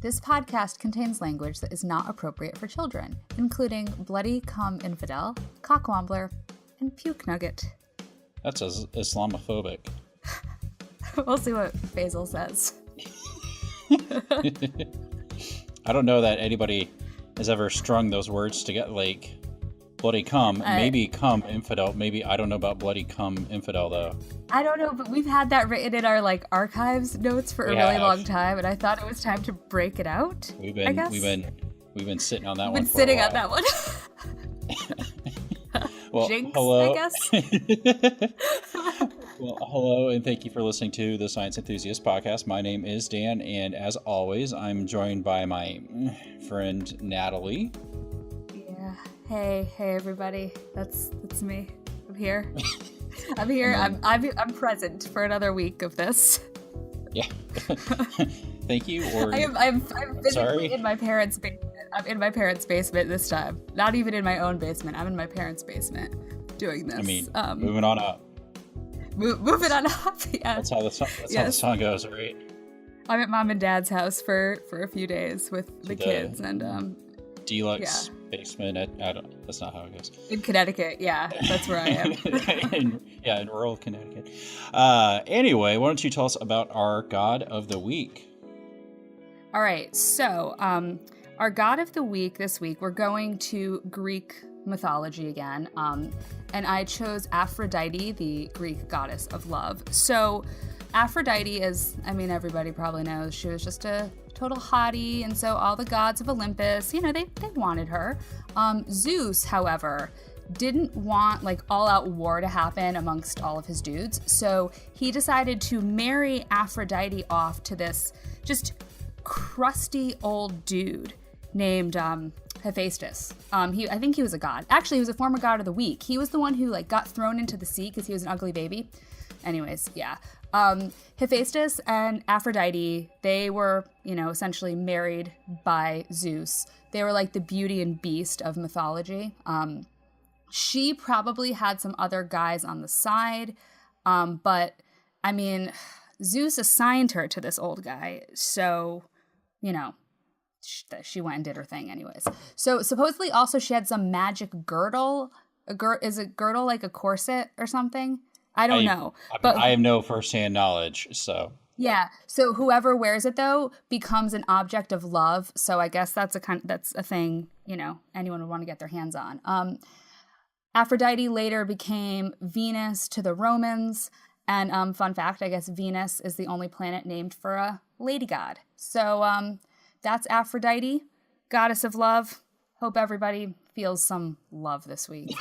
This podcast contains language that is not appropriate for children, including bloody cum infidel, cockwombler, and puke nugget. That's Islamophobic. We'll see what Faisal says. I don't know that anybody has ever strung those words together, like bloody cum, maybe cum infidel, maybe. I don't know about bloody cum infidel though. I don't know, but we've had that written in our archives notes for a really long time, and I thought it was time to break it out. We've been sitting on that one. We've been sitting on that one. Well, Jinx, hello. I guess. Well, hello, and thank you for listening to the Science Enthusiast podcast. My name is Dan, and as always, I'm joined by my friend Natalie. Yeah. Hey, everybody. That's me. I'm here. I'm here. I'm present for another week of this. Yeah. Thank you. Or I'm physically in my parents' basement. I'm in my parents' basement this time. Not even in my own basement. I'm in my parents' basement doing this. I mean, moving on up. Moving on up. Yeah. That's how the song goes, right? I'm at mom and dad's house for a few days with the kids and deluxe basement that's not how it goes. In Connecticut, yeah, that's where I am. in rural Connecticut. Anyway, why don't you tell us about our God of the Week? All right, so our God of the Week this week, we're going to Greek mythology again, and I chose Aphrodite, the Greek goddess of love. So Aphrodite is, everybody probably knows, she was just a total hottie, and so all the gods of Olympus, they wanted her. Zeus, however, didn't want all-out war to happen amongst all of his dudes, so he decided to marry Aphrodite off to this just crusty old dude named Hephaestus. I think he was a god. Actually, he was a former god of the week. He was the one who got thrown into the sea because he was an ugly baby. Anyways, yeah. Hephaestus and Aphrodite, they were, essentially married by Zeus. They were the beauty and beast of mythology. She probably had some other guys on the side, but Zeus assigned her to this old guy, so, she went and did her thing anyways. So supposedly also she had some magic girdle. Is a girdle like a corset or something? I don't know. But I have no firsthand knowledge, so. Yeah. So whoever wears it though becomes an object of love. So I guess that's a thing, anyone would want to get their hands on. Aphrodite later became Venus to the Romans. And fun fact, I guess Venus is the only planet named for a lady god. So that's Aphrodite, goddess of love. Hope everybody feels some love this week.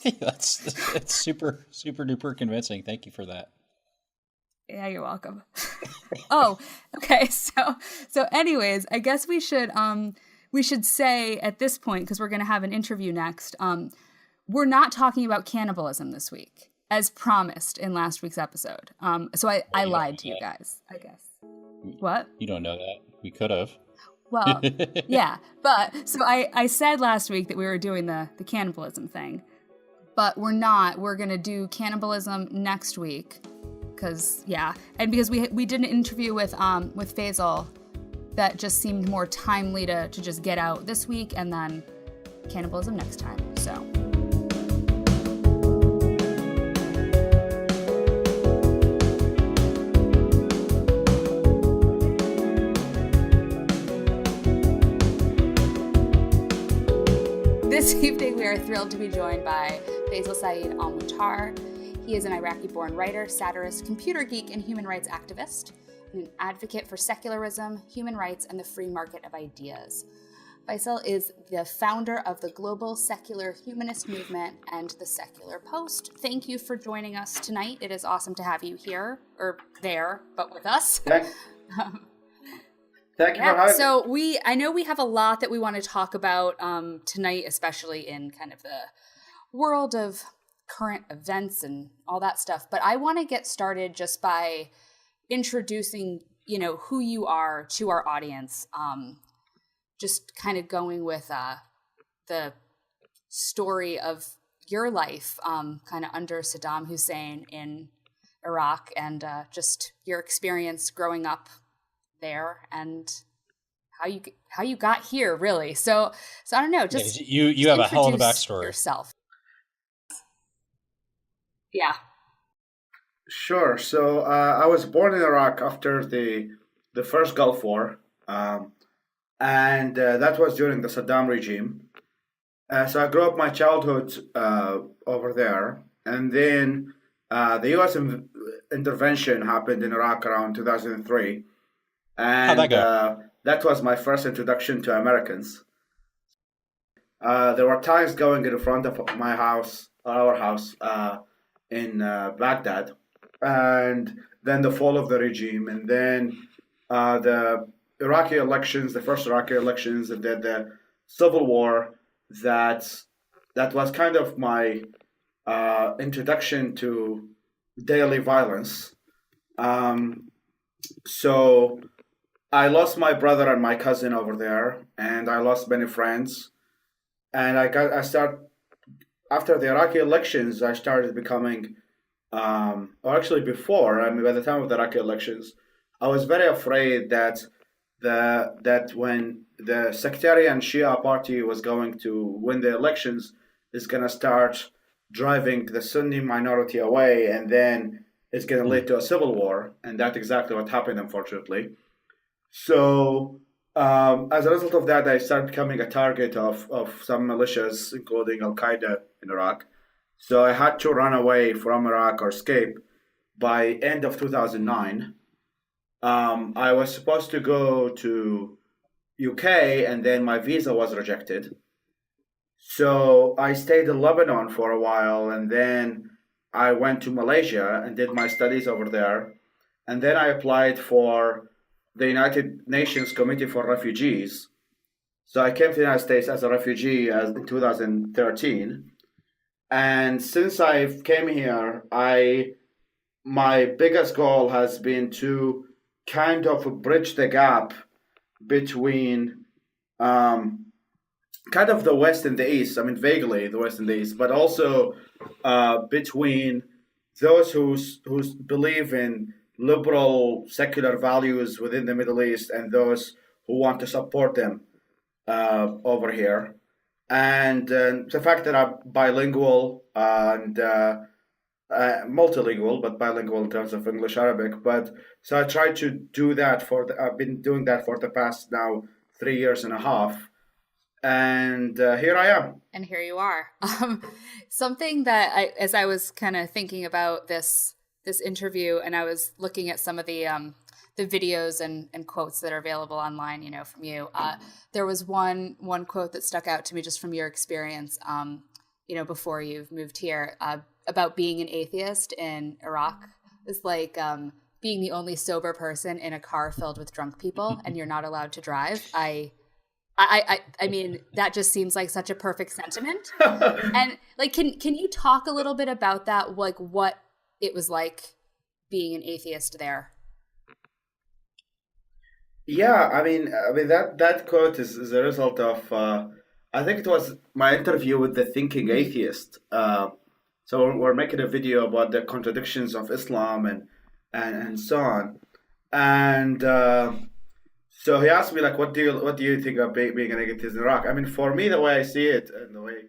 It's super, super duper convincing. Thank you for that. Yeah, you're welcome. Oh, okay. So anyways, I guess we should say at this point, because we're going to have an interview next, we're not talking about cannibalism this week, as promised in last week's episode. So I lied to you guys, I guess. What? You don't know that. We could have. Well, yeah. But so I said last week that we were doing the cannibalism thing, but we're not. We're going to do cannibalism next week because we did an interview with Faisal that just seemed more timely to just get out this week, and then cannibalism next time. So. This evening, we are thrilled to be joined by Faisal Saeed Al Mutar. He is an Iraqi-born writer, satirist, computer geek, and human rights activist, and an advocate for secularism, human rights, and the free market of ideas. Faisal is the founder of the global secular humanist movement and the Secular Post. Thank you for joining us tonight. It is awesome to have you here, or there, but with us. Thank you for having me. So I know we have a lot that we want to talk about tonight, especially in kind of the world of current events and all that stuff. But I want to get started just by introducing, who you are to our audience. Just kind of going with the story of your life, kind of under Saddam Hussein in Iraq, and just your experience growing up there and how you got here, really. So I don't know. Just you have a hell of a backstory yourself. Yeah. Sure. So I was born in Iraq after the first Gulf War, and that was during the Saddam regime. So I grew up my childhood over there, and then the U.S. intervention happened in Iraq around 2003, and how'd that go? That was my first introduction to Americans. There were tanks going in front of our house in Baghdad, and then the fall of the regime, and then the Iraqi elections, the first Iraqi elections, and then the civil war. That was kind of my introduction to daily violence. So I lost my brother and my cousin over there, and I lost many friends. And after the Iraqi elections, I started becoming, or actually before, I mean, by the time of the Iraqi elections, I was very afraid that when the sectarian Shia party was going to win the elections, is going to start driving the Sunni minority away, and then it's going to lead to a civil war. And that's exactly what happened, unfortunately. So as a result of that, I started becoming a target of some militias, including Al-Qaeda in Iraq. So I had to run away from Iraq or escape by end of 2009. I was supposed to go to UK, and then my visa was rejected. So I stayed in Lebanon for a while, and then I went to Malaysia and did my studies over there. And then I applied for the United Nations Committee for Refugees. So I came to the United States as a refugee in 2013. And since I came here, my biggest goal has been to kind of bridge the gap between kind of the West and the East. I mean, vaguely the West and the East, but also between those who believe in liberal secular values within the Middle East and those who want to support them over here. And the fact that I'm bilingual and multilingual, but bilingual in terms of English Arabic. But so I try to do that I've been doing that for the past now 3 years and a half. And here I am. And here you are. Something that as I was kind of thinking about this interview, and I was looking at some of the videos and quotes that are available online, from you, there was one quote that stuck out to me just from your experience, before you've moved here, about being an atheist in Iraq. It's like being the only sober person in a car filled with drunk people, and you're not allowed to drive. I mean, that just seems like such a perfect sentiment. And like, can you talk a little bit about that? Like, what it was like being an atheist there? Yeah, I mean that quote is a result of I think it was my interview with the Thinking Atheist. So we're making a video about the contradictions of Islam and so on, and so he asked me like, what do you think of being an atheist in Iraq? I mean, for me, the way I see it, and the way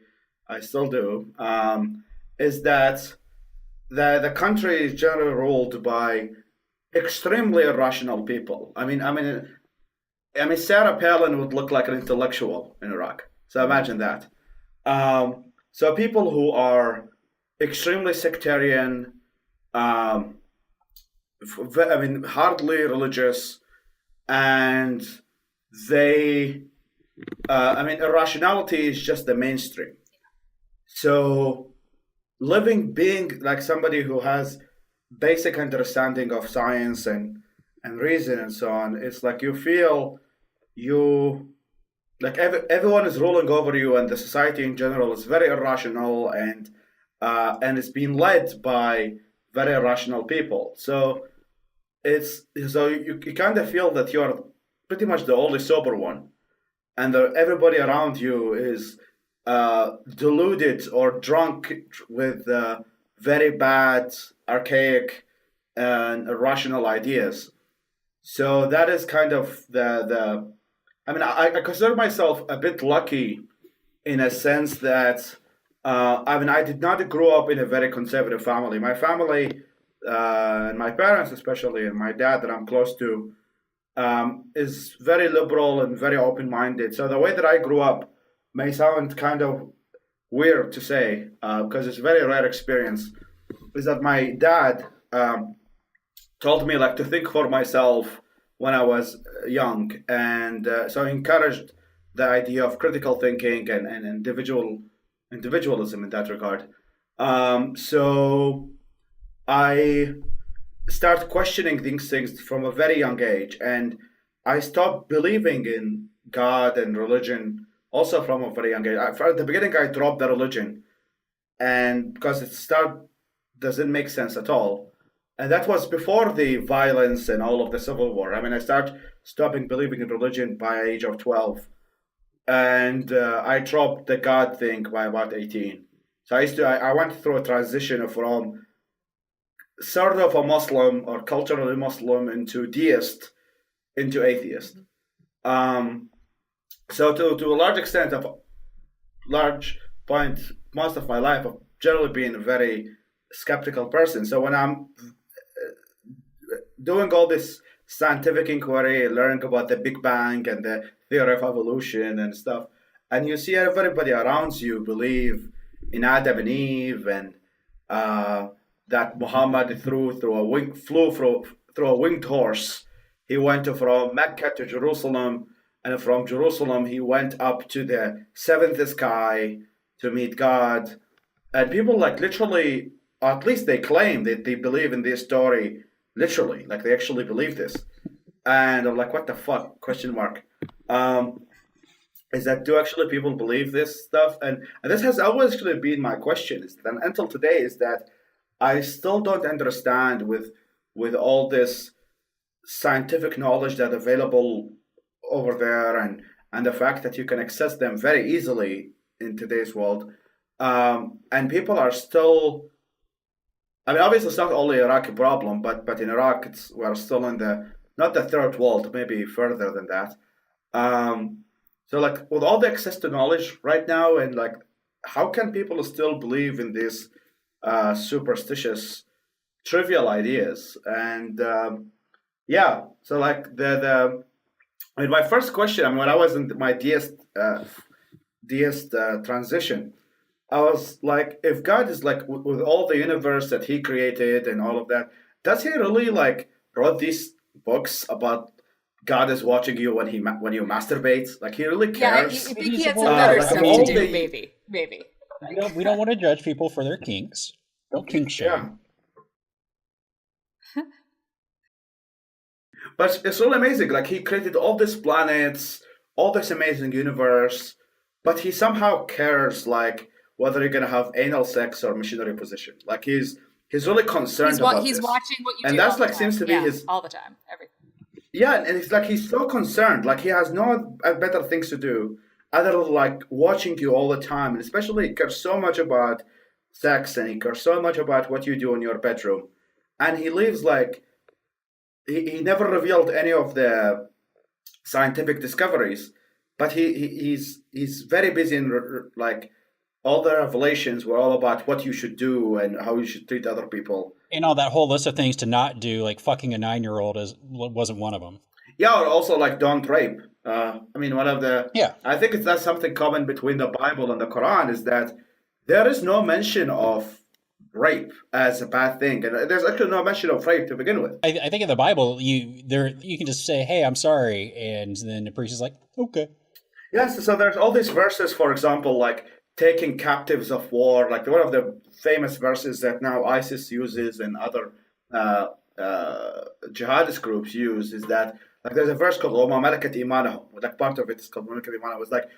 I still do, is that the country is generally ruled by extremely irrational people. I mean, Sarah Palin would look like an intellectual in Iraq. So imagine that. So people who are extremely sectarian, hardly religious, and they, irrationality is just the mainstream. So being like somebody who has basic understanding of science and reason and so on, it's like you feel everyone is ruling over you, and the society in general is very irrational, and it's being led by very irrational people. So you kind of feel that you're pretty much the only sober one, and everybody around you is deluded or drunk with very bad, archaic, and irrational ideas. So that is kind of I mean, I consider myself a bit lucky in a sense that I mean, I did not grow up in a very conservative family. My family, and my parents especially, and my dad that I'm close to, is very liberal and very open-minded. So the way that I grew up may sound kind of weird to say, because it's a very rare experience, is that my dad told me like to think for myself when I was young, and so encouraged the idea of critical thinking and individualism in that regard. So I start questioning these things from a very young age, and I stopped believing in God and religion also from a very young age. At the beginning, I dropped the religion, and because it doesn't make sense at all. And that was before the violence and all of the civil war. I mean, I started stopping believing in religion by age of 12, and I dropped the God thing by about 18. So I went through a transition from sort of a Muslim or culturally Muslim into deist into atheist. So to a large extent, of large point, most of my life, I've generally been a very skeptical person. So when I'm doing all this scientific inquiry, learning about the Big Bang and the theory of evolution and stuff, and you see everybody around you believe in Adam and Eve, and that Muhammad flew through a winged horse. He went from Mecca to Jerusalem, and from Jerusalem he went up to the seventh sky to meet God. And people like literally, or at least they claim that they believe in this story literally, like they actually believe this. And I'm like, what the fuck? Question mark. Is that, do actually people believe this stuff? And this has always actually been my question, and until today, is that I still don't understand with all this scientific knowledge that's available over there, and the fact that you can access them very easily in today's world, and people are still. I mean, obviously, it's not only Iraqi problem, but in Iraq, we're still in not the third world, maybe further than that. So, like, with all the access to knowledge right now, and like, how can people still believe in these superstitious, trivial ideas? And yeah, so like I mean, my first question, I mean, when I was in my deist transition, I was like, if God is like with all the universe that He created and all of that, does He really like wrote these books about God is watching you when you masturbate? Like He really cares? Yeah, I think He had some better stuff to do. Maybe. We don't want to judge people for their kinks. Don't kink shame. Yeah. But it's really amazing. Like He created all these planets, all this amazing universe, but He somehow cares like whether you're gonna have anal sex or missionary position. Like He's really concerned about He's this. watching what you do. And that's all like the time. seems to be his all the time, everything. Yeah, and it's like he's so concerned. Like he has no better things to do other than like watching you all the time. And especially he cares so much about sex, and he cares so much about what you do in your bedroom. And he lives like he never revealed any of the scientific discoveries, but he's very busy in like all the revelations were all about what you should do and how you should treat other people. And all that whole list of things to not do, like fucking a 9-year-old wasn't one of them. Yeah, or also like don't rape. I mean, one of the I think that's something common between the Bible and the Quran is that there is no mention of rape as a bad thing, and there's actually no mention of rape to begin with. I think in the Bible you can just say, "Hey, I'm sorry," and then the priest is like, "Okay." Yes, so there's all these verses, for example, like taking captives of war, like one of the famous verses that now ISIS uses and other jihadist groups use is that like there's a verse called "Oma Malakat Imanahu," like part of it is called Malakat Imanahu. It's like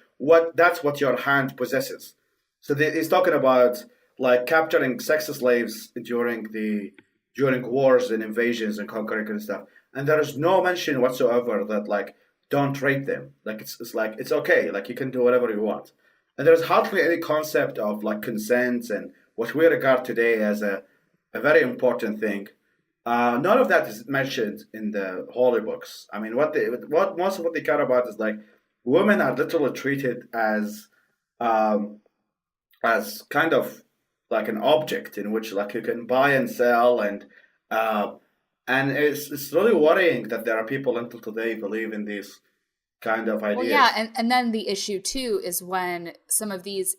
that's what your hand possesses. So he's talking about like capturing sex slaves during wars and invasions and conquering and stuff, and there is no mention whatsoever that like don't rape them. Like it's like it's okay, like you can do whatever you want. And there's hardly any concept of like consent and what we regard today as a very important thing. None of that is mentioned in the holy books. I mean, what most of what they care about is like women are literally treated um, as kind of like an object in which like you can buy and sell, uh, and it's really worrying that there are people until today believe in these kind of Well, ideas. yeah, and then the issue too is when some of these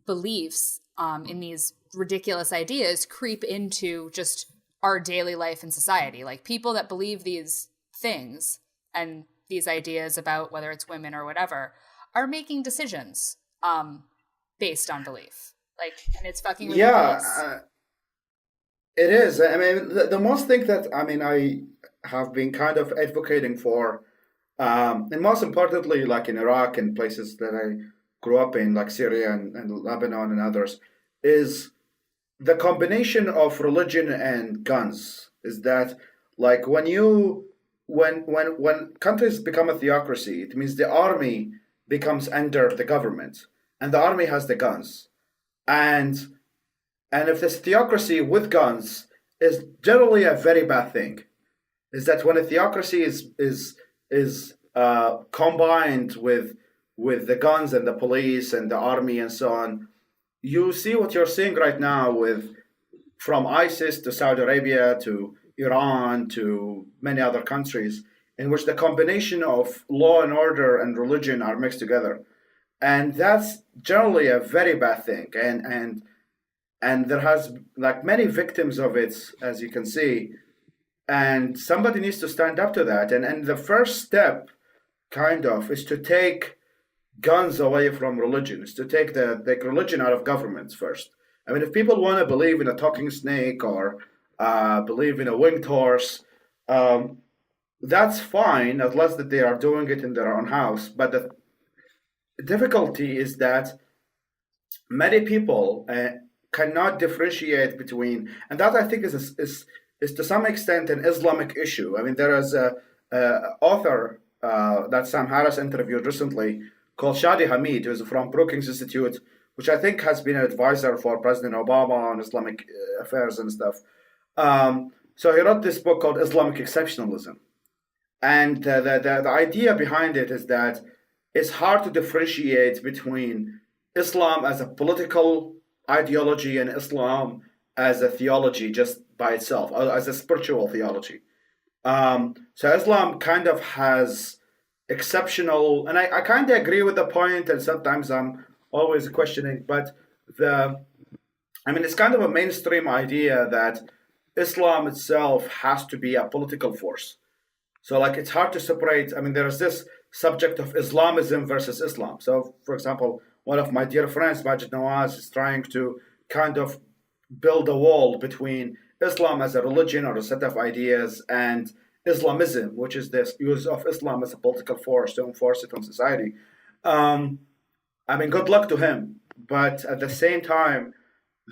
beliefs in these ridiculous ideas creep into just our daily life and society. Like people that believe these things and these ideas about whether it's women or whatever are making decisions based on belief. Like, and it's fucking Yeah, ridiculous. it is. I mean, the most thing that I have been kind of advocating for, and most importantly, like in Iraq and places that I grew up in, like Syria and Lebanon and others, is the combination of religion and guns. Is that like when countries become a theocracy, it means the army becomes under the government, and the army has the guns, and if this theocracy with guns is generally a very bad thing, is that when a theocracy is combined with the guns and the police and the army and so on, you see what you're seeing right now with from ISIS to Saudi Arabia to Iran to many other countries, in which the combination of law and order and religion are mixed together, and that's generally a very bad thing, and there has like many victims of it, as you can see, and somebody needs to stand up to that, and the first step kind of is to take guns away from religion, is to take the religion out of governments first. I mean, if people want to believe in a talking snake or believe in a winged horse, um, that's fine, unless that they are doing it in their own house. But the difficulty is that many people cannot differentiate between, and that I think is to some extent an Islamic issue. I mean, there is a author that Sam Harris interviewed recently called Shadi Hamid, who's from Brookings Institute, which I think has been an advisor for President Obama on Islamic affairs and stuff. So he wrote this book called Islamic Exceptionalism. And the idea behind it is that it's hard to differentiate between Islam as a political ideology and Islam as a theology just by itself, as a spiritual theology. So Islam kind of has exceptional, and I kind of agree with the point, and sometimes I'm always questioning, but it's kind of a mainstream idea that Islam itself has to be a political force. So like it's hard to separate. I mean, there's this subject of Islamism versus Islam. So, for example, one of my dear friends, Majid Nawaz, is trying to kind of build a wall between Islam as a religion or a set of ideas and Islamism, which is this use of Islam as a political force to enforce it on society. Good luck to him. But at the same time,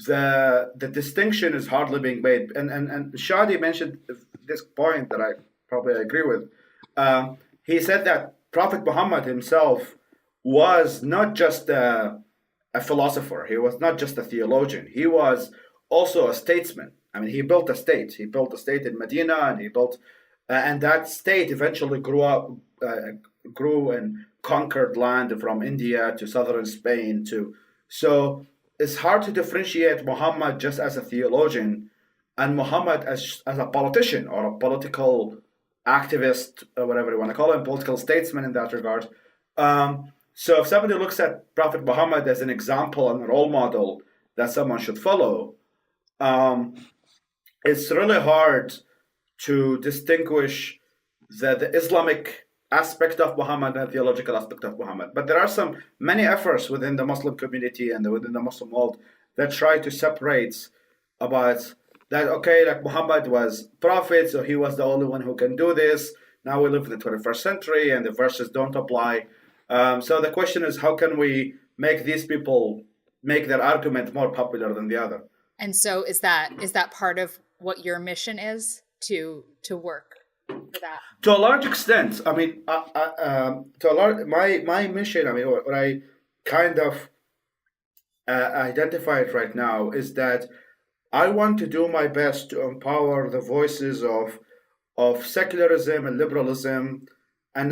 the distinction is hardly being made. And Shadi mentioned this point that I probably agree with. He said that Prophet Muhammad himself was not just a philosopher. He was not just a theologian. He was also a statesman. I mean, he built a state. He built a state in Medina, and he built, and that state eventually grew and conquered land from India to southern Spain. So it's hard to differentiate Muhammad just as a theologian and Muhammad as a politician or a political activist, or whatever you want to call him, political statesman in that regard. So if somebody looks at Prophet Muhammad as an example and a role model that someone should follow, it's really hard to distinguish the Islamic aspect of Muhammad and the theological aspect of Muhammad. But there are many efforts within the Muslim community and within the Muslim world that try to separate about that, okay, like Muhammad was prophet, so he was the only one who can do this. Now we live in the 21st century and the verses don't apply. So the question is, how can we make these people make their argument more popular than the other? And so is that part of what your mission is to work for that? To a large extent, I mean, my mission, I mean, what I kind of identified right now is that I want to do my best to empower the voices of secularism and liberalism and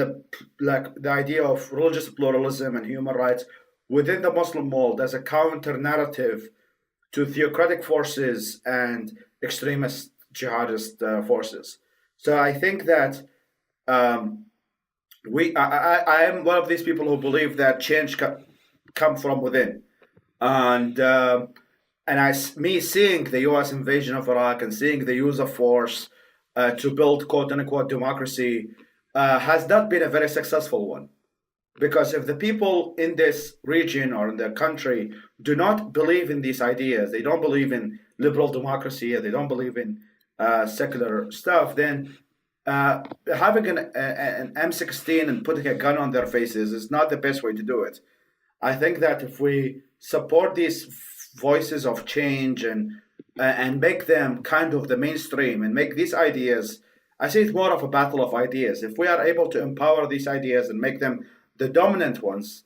the idea of religious pluralism and human rights within the Muslim world as a counter narrative to theocratic forces and extremist jihadist forces. So I think that I am one of these people who believe that change come from within, and me seeing the U.S. invasion of Iraq and seeing the use of force to build quote unquote democracy has not been a very successful one. Because if the people in this region or in the country do not believe in these ideas, they don't believe in liberal democracy, they don't believe in secular stuff, then having an M16 and putting a gun on their faces is not the best way to do it. I think that if we support these voices of change and make them kind of the mainstream and make these ideas, I see it more of a battle of ideas. If we are able to empower these ideas and make them the dominant ones,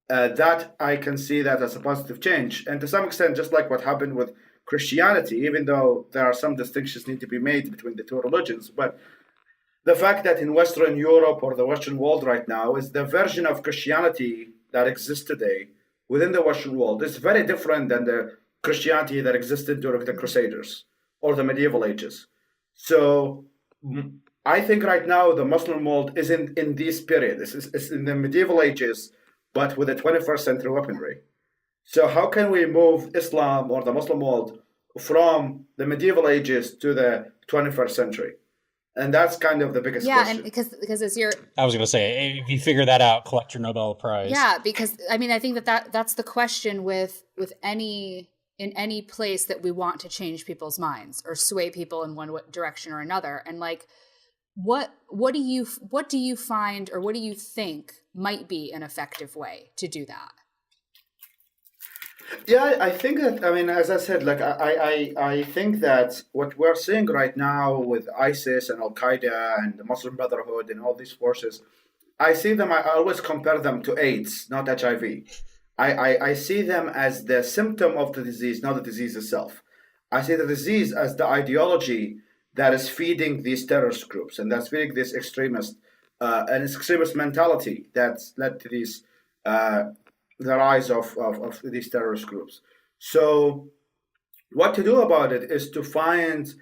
that I can see that as a positive change. And to some extent, just like what happened with Christianity, even though there are some distinctions need to be made between the two religions, but the fact that in Western Europe or the Western world right now is the version of Christianity that exists today within the Western world is very different than the Christianity that existed during the Crusaders or the medieval ages. So I think right now the Muslim world is in this period. It's in the medieval ages, but with the 21st century weaponry. So how can we move Islam or the Muslim world from the medieval ages to the 21st century? And that's kind of the biggest question. Yeah, and because as you're... I was going to say, if you figure that out, collect your Nobel Prize. Yeah, because, I mean, I think that's the question with in any place that we want to change people's minds or sway people in one direction or another. And like, what do you find, or what do you think might be an effective way to do that? Yeah, I think that, I mean, as I said, like I think that what we're seeing right now with ISIS and Al Qaeda and the Muslim Brotherhood and all these forces, I always compare them to AIDS, not HIV. I see them as the symptom of the disease, not the disease itself. I see the disease as the ideology that is feeding these terrorist groups and that's feeding this extremist mentality that's led to these the rise of these terrorist groups. So what to do about it is to find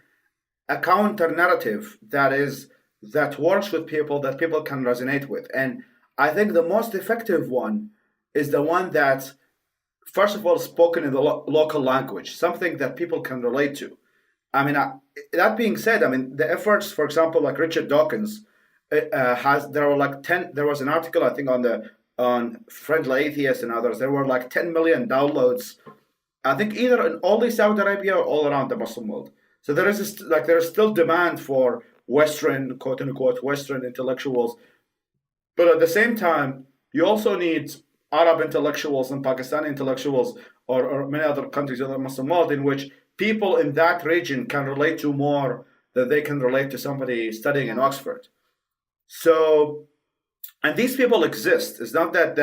a counter narrative that works with people, that people can resonate with. And I think the most effective one is the one that, first of all, spoken in the local language, something that people can relate to. I mean, that being said, I mean, the efforts, for example, like Richard Dawkins there was an article, I think, on Friendly Atheist and others, there were like 10 million downloads, I think either in only Saudi Arabia or all around the Muslim world. So there is still demand for Western, quote unquote, Western intellectuals. But at the same time, you also need Arab intellectuals and Pakistani intellectuals or many other countries in the Muslim world in which people in that region can relate to more than they can relate to somebody studying in Oxford. So, and these people exist. It's not that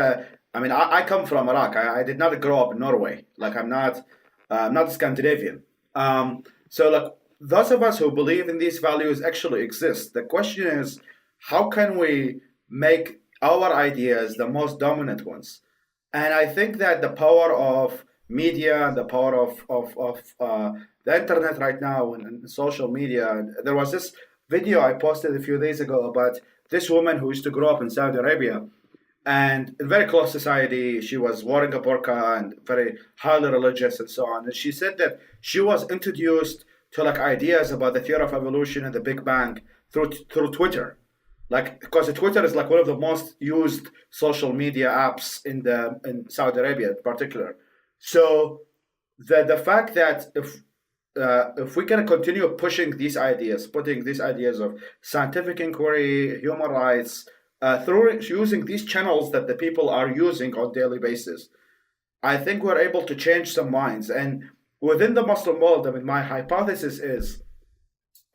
I come from Iraq. I did not grow up in Norway. Like I'm not Scandinavian. So like those of us who believe in these values actually exist. The question is, how can we make our ideas the most dominant ones? And I think that the power of media and the power of the internet right now and social media. There was this video I posted a few days ago about this woman who used to grow up in Saudi Arabia, and in very close society, she was wearing a burqa and very highly religious and so on. And she said that she was introduced to like ideas about the theory of evolution and the Big Bang through Twitter, like because Twitter is like one of the most used social media apps in Saudi Arabia in particular. So the fact that if we can continue pushing these ideas, putting these ideas of scientific inquiry, human rights, through using these channels that the people are using on a daily basis, I think we're able to change some minds. And within the Muslim world, I mean, my hypothesis is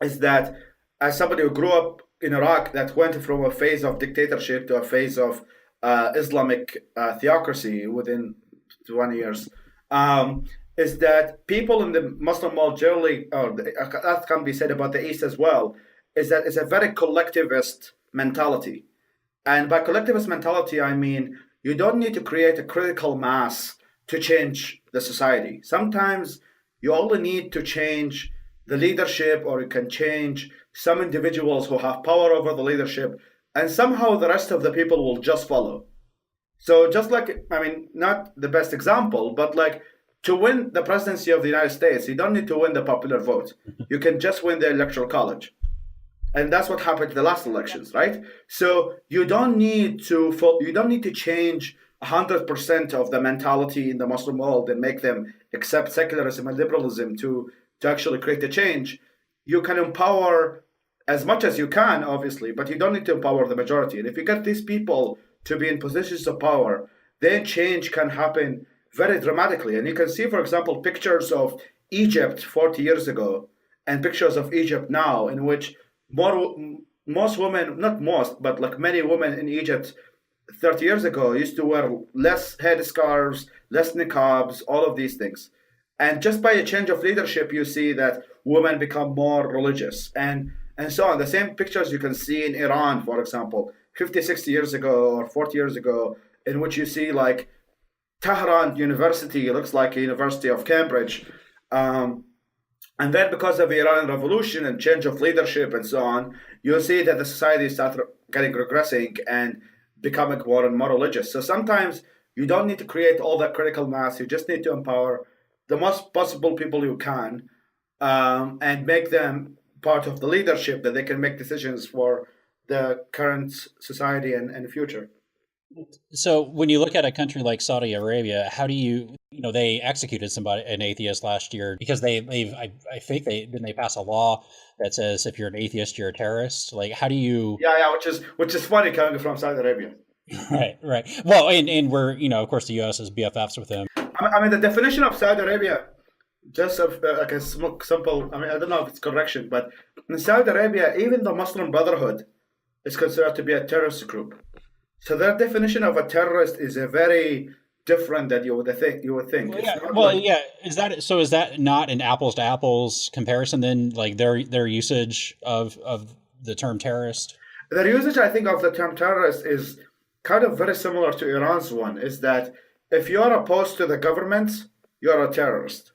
that as somebody who grew up in Iraq that went from a phase of dictatorship to a phase of Islamic theocracy within 20 years, is that people in the Muslim world generally, that can be said about the East as well, is that it's a very collectivist mentality. And by collectivist mentality, I mean you don't need to create a critical mass to change the society. Sometimes you only need to change the leadership, or you can change some individuals who have power over the leadership, and somehow the rest of the people will just follow. So just like, I mean, not the best example, but like to win the presidency of the United States, you don't need to win the popular vote. You can just win the electoral college. And that's what happened in the last elections, right? So you don't need to change 100% of the mentality in the Muslim world and make them accept secularism and liberalism to actually create a change. You can empower as much as you can, obviously, but you don't need to empower the majority. And if you get these people to be in positions of power, then change can happen very dramatically. And you can see, for example, pictures of Egypt 40 years ago and pictures of Egypt now, in which most women, not most, but like many women in Egypt 30 years ago used to wear less headscarves, less niqabs, all of these things. And just by a change of leadership, you see that women become more religious and so on. The same pictures you can see in Iran, for example, 50, 60 years ago or 40 years ago, in which you see like Tehran University looks like a University of Cambridge. And then because of the Iranian Revolution and change of leadership and so on, you'll see that the society starts getting regressing and becoming more and more religious. So sometimes you don't need to create all that critical mass. You just need to empower the most possible people you can and make them part of the leadership, that they can make decisions for the current society and future. So when you look at a country like Saudi Arabia, how do you they executed an atheist last year because I think they pass a law that says if you're an atheist, you're a terrorist. Like, how do you? Yeah, which is funny coming from Saudi Arabia. Right. Well, and we're of course the U.S. is BFFs with him. I mean, the definition of Saudi Arabia, just like a simple. I mean, I don't know if it's correction, but in Saudi Arabia, even the Muslim Brotherhood is considered to be a terrorist group. So their definition of a terrorist is a very different than you would think. Is that not an apples to apples comparison then? Like their usage of the term terrorist? Their usage, I think, of the term terrorist is kind of very similar to Iran's one. Is that if you're opposed to the government, you're a terrorist.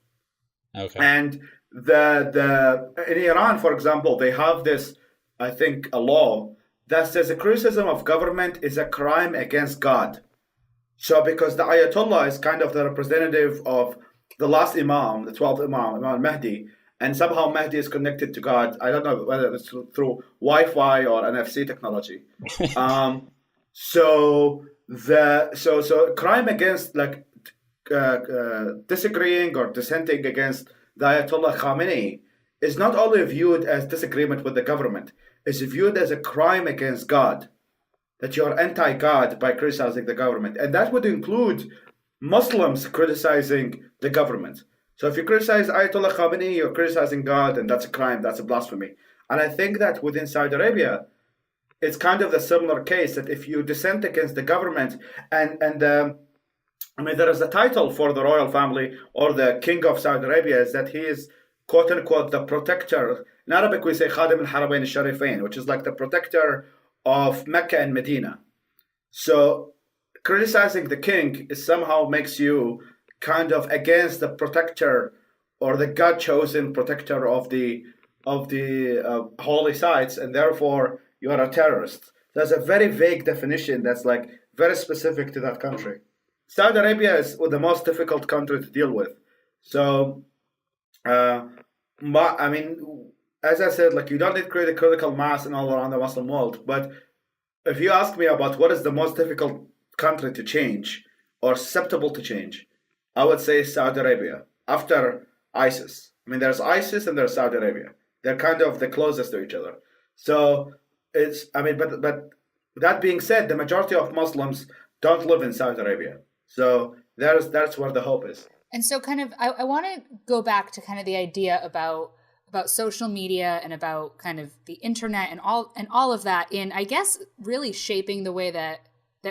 Okay. And in Iran, for example, they have this, I think, a law that says a criticism of government is a crime against God. So because the Ayatollah is kind of the representative of the last Imam, the 12th Imam, Imam Mahdi, and somehow Mahdi is connected to God. I don't know whether it's through Wi-Fi or NFC technology. So crime against disagreeing or dissenting against the Ayatollah Khamenei is not only viewed as disagreement with the government, it's viewed as a crime against God, that you're anti-God by criticizing the government. And that would include Muslims criticizing the government. So if you criticize Ayatollah Khamenei, you're criticizing God, and that's a crime, that's a blasphemy. And I think that within Saudi Arabia, it's kind of the similar case, that if you dissent against the government, I mean, there is a title for the royal family or the king of Saudi Arabia, is that he is, quote unquote, the protector. In Arabic, we say Khadim al-Haramain al-Sharifain, which is like the protector of Mecca and Medina. So criticizing the king somehow makes you kind of against the protector or the God-chosen protector of the holy sites, and therefore you are a terrorist. There's a very vague definition that's like very specific to that country. Saudi Arabia is the most difficult country to deal with. So, I mean, as I said, like, you don't need to create a critical mass in all around the Muslim world. But if you ask me about what is the most difficult country to change or susceptible to change, I would say Saudi Arabia after ISIS. I mean, there's ISIS and there's Saudi Arabia. They're kind of the closest to each other. So it's, I mean, but that being said, the majority of Muslims don't live in Saudi Arabia. So that's where the hope is. And so kind of, I want to go back to kind of the idea about social media and about kind of the internet and all of that in, I guess, really shaping the way that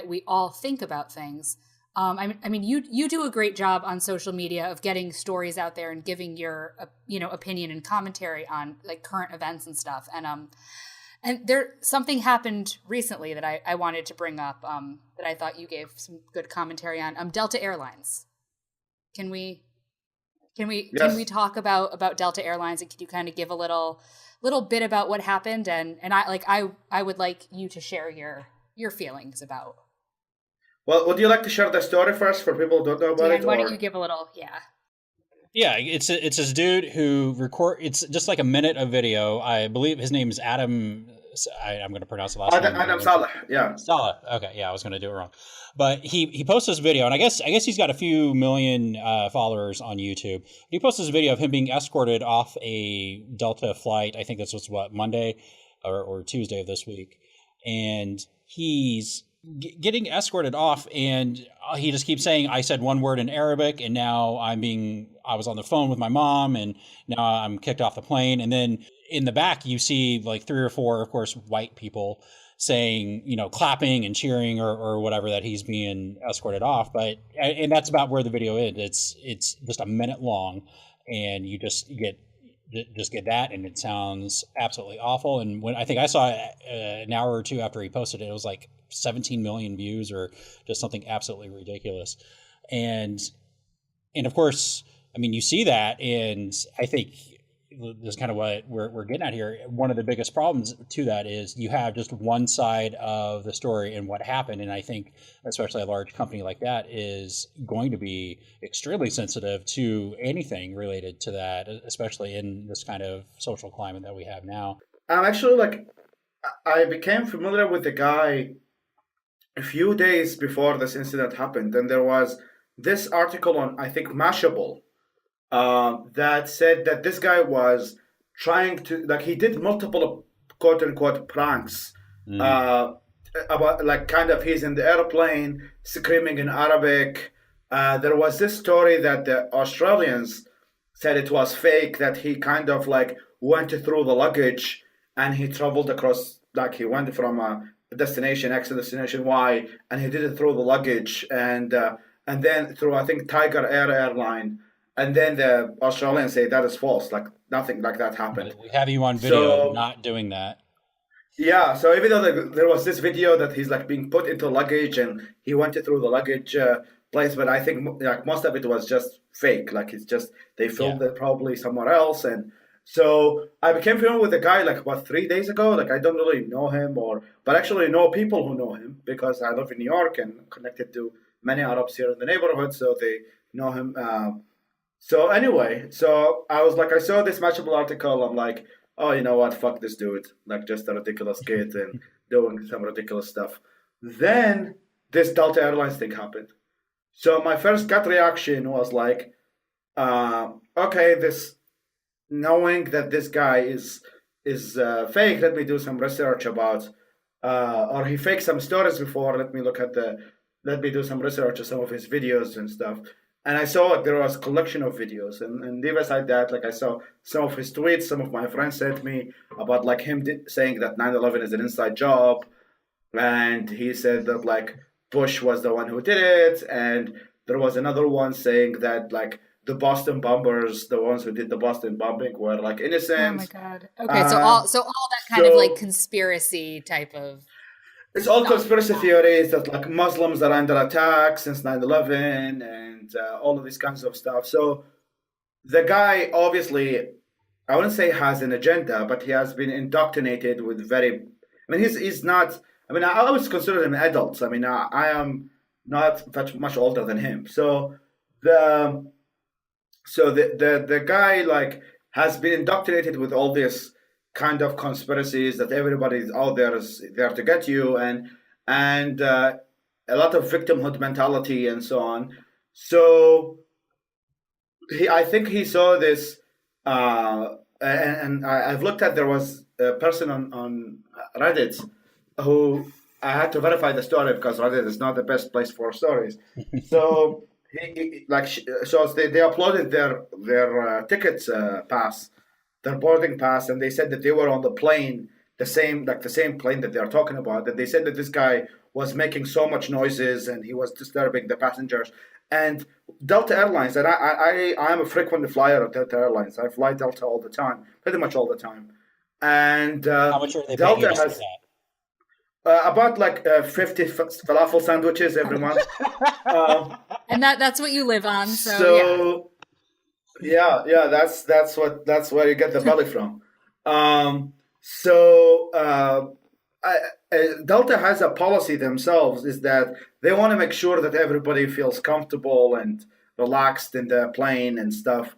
we all think about things. I mean, you do a great job on social media of getting stories out there and giving your opinion and commentary on like current events and stuff. And something happened recently that I wanted to bring up that I thought you gave some good commentary on. Delta Airlines. Can we talk about Delta Airlines, and can you kind of give a little bit about what happened? And I would like you to share your feelings about. Well, would you like to share the story first for people who don't know about it? Why don't you give a little, Yeah, it's this dude who it's just like a minute of video. I believe his name is Adam. I'm going to pronounce the last name. Adam Saleh. Yeah. Saleh. Okay. Yeah, I was going to do it wrong, but he posted this video, and I guess he's got a few million followers on YouTube. He posted this video of him being escorted off a Delta flight. I think this was Monday or Tuesday of this week, and he's getting escorted off, and he just keeps saying, I said one word in Arabic, and now I was on the phone with my mom, and now I'm kicked off the plane. And then in the back, you see like 3 or 4, of course, white people saying, clapping and cheering or whatever, that he's being escorted off. And that's about where the video is. It's just a minute long, and you just get that, and it sounds absolutely awful. And when I think I saw it an hour or two after he posted it, it was like 17 million views or just something absolutely ridiculous. And of course, I mean, you see that, and I think this is kind of what we're getting at here. One of the biggest problems to that is you have just one side of the story and what happened. And I think especially a large company like that is going to be extremely sensitive to anything related to that, especially in this kind of social climate that we have now. Actually, I became familiar with the guy a few days before this incident happened. And there was this article on, I think, Mashable, that said that this guy was trying to, he did multiple quote unquote pranks about kind of he's in the airplane screaming in Arabic. There was this story that the Australians said it was fake, that he kind of went through the luggage and he traveled across, he went from destination X to destination Y, and he did it through the luggage and then through, I think, Tiger airline. And then the Australians say that is false, nothing like that happened. We have you on video not doing that. Yeah, so even though there was this video that he's being put into luggage and he went through the luggage place, but I think most of it was just fake. It's just they filmed it probably somewhere else. And so I became familiar with the guy 3 days ago. I don't really know him, but actually know people who know him because I live in New York and connected to many Arabs here in the neighborhood, so they know him. So anyway, so I was I saw this Mashable article. I'm like, oh, you know what? Fuck this dude. Just a ridiculous kid and doing some ridiculous stuff. Then this Delta Airlines thing happened. So my first gut reaction was okay, this, knowing that this guy is fake, let me do some research about, or he faked some stories before. Let me do some research of some of his videos and stuff. And I saw there was a collection of videos, and even aside that, I saw some of his tweets. Some of my friends sent me about him saying that 9/11 is an inside job, and he said that Bush was the one who did it, and there was another one saying that the Boston bombers, the ones who did the Boston bombing, were innocent. Oh my God! Okay, so all that kind of conspiracy type of. It's all conspiracy theories that Muslims are under attack since 9/11 and all of these kinds of stuff. So the guy obviously, I wouldn't say has an agenda, but he has been indoctrinated with he's not, I always consider him an adult. I am not much older than him. So the guy has been indoctrinated with all this kind of conspiracies that everybody's out there is there to get you, and a lot of victimhood mentality and so on. So I think he saw this, and I've looked at, there was a person on Reddit who I had to verify the story because Reddit is not the best place for stories. So they uploaded their tickets pass. Their boarding pass, and they said that they were on the plane, the same plane that they're talking about, that they said that this guy was making so much noises and he was disturbing the passengers. And Delta Airlines, and I am a frequent flyer of Delta Airlines. I fly Delta all the time, pretty much all the time. And How much are they paying you Delta to say has about like 50 falafel sandwiches every month. And that's what you live on. So yeah, that's where you get the belly from. So Delta has a policy themselves, is that they want to make sure that everybody feels comfortable and relaxed in the plane and stuff.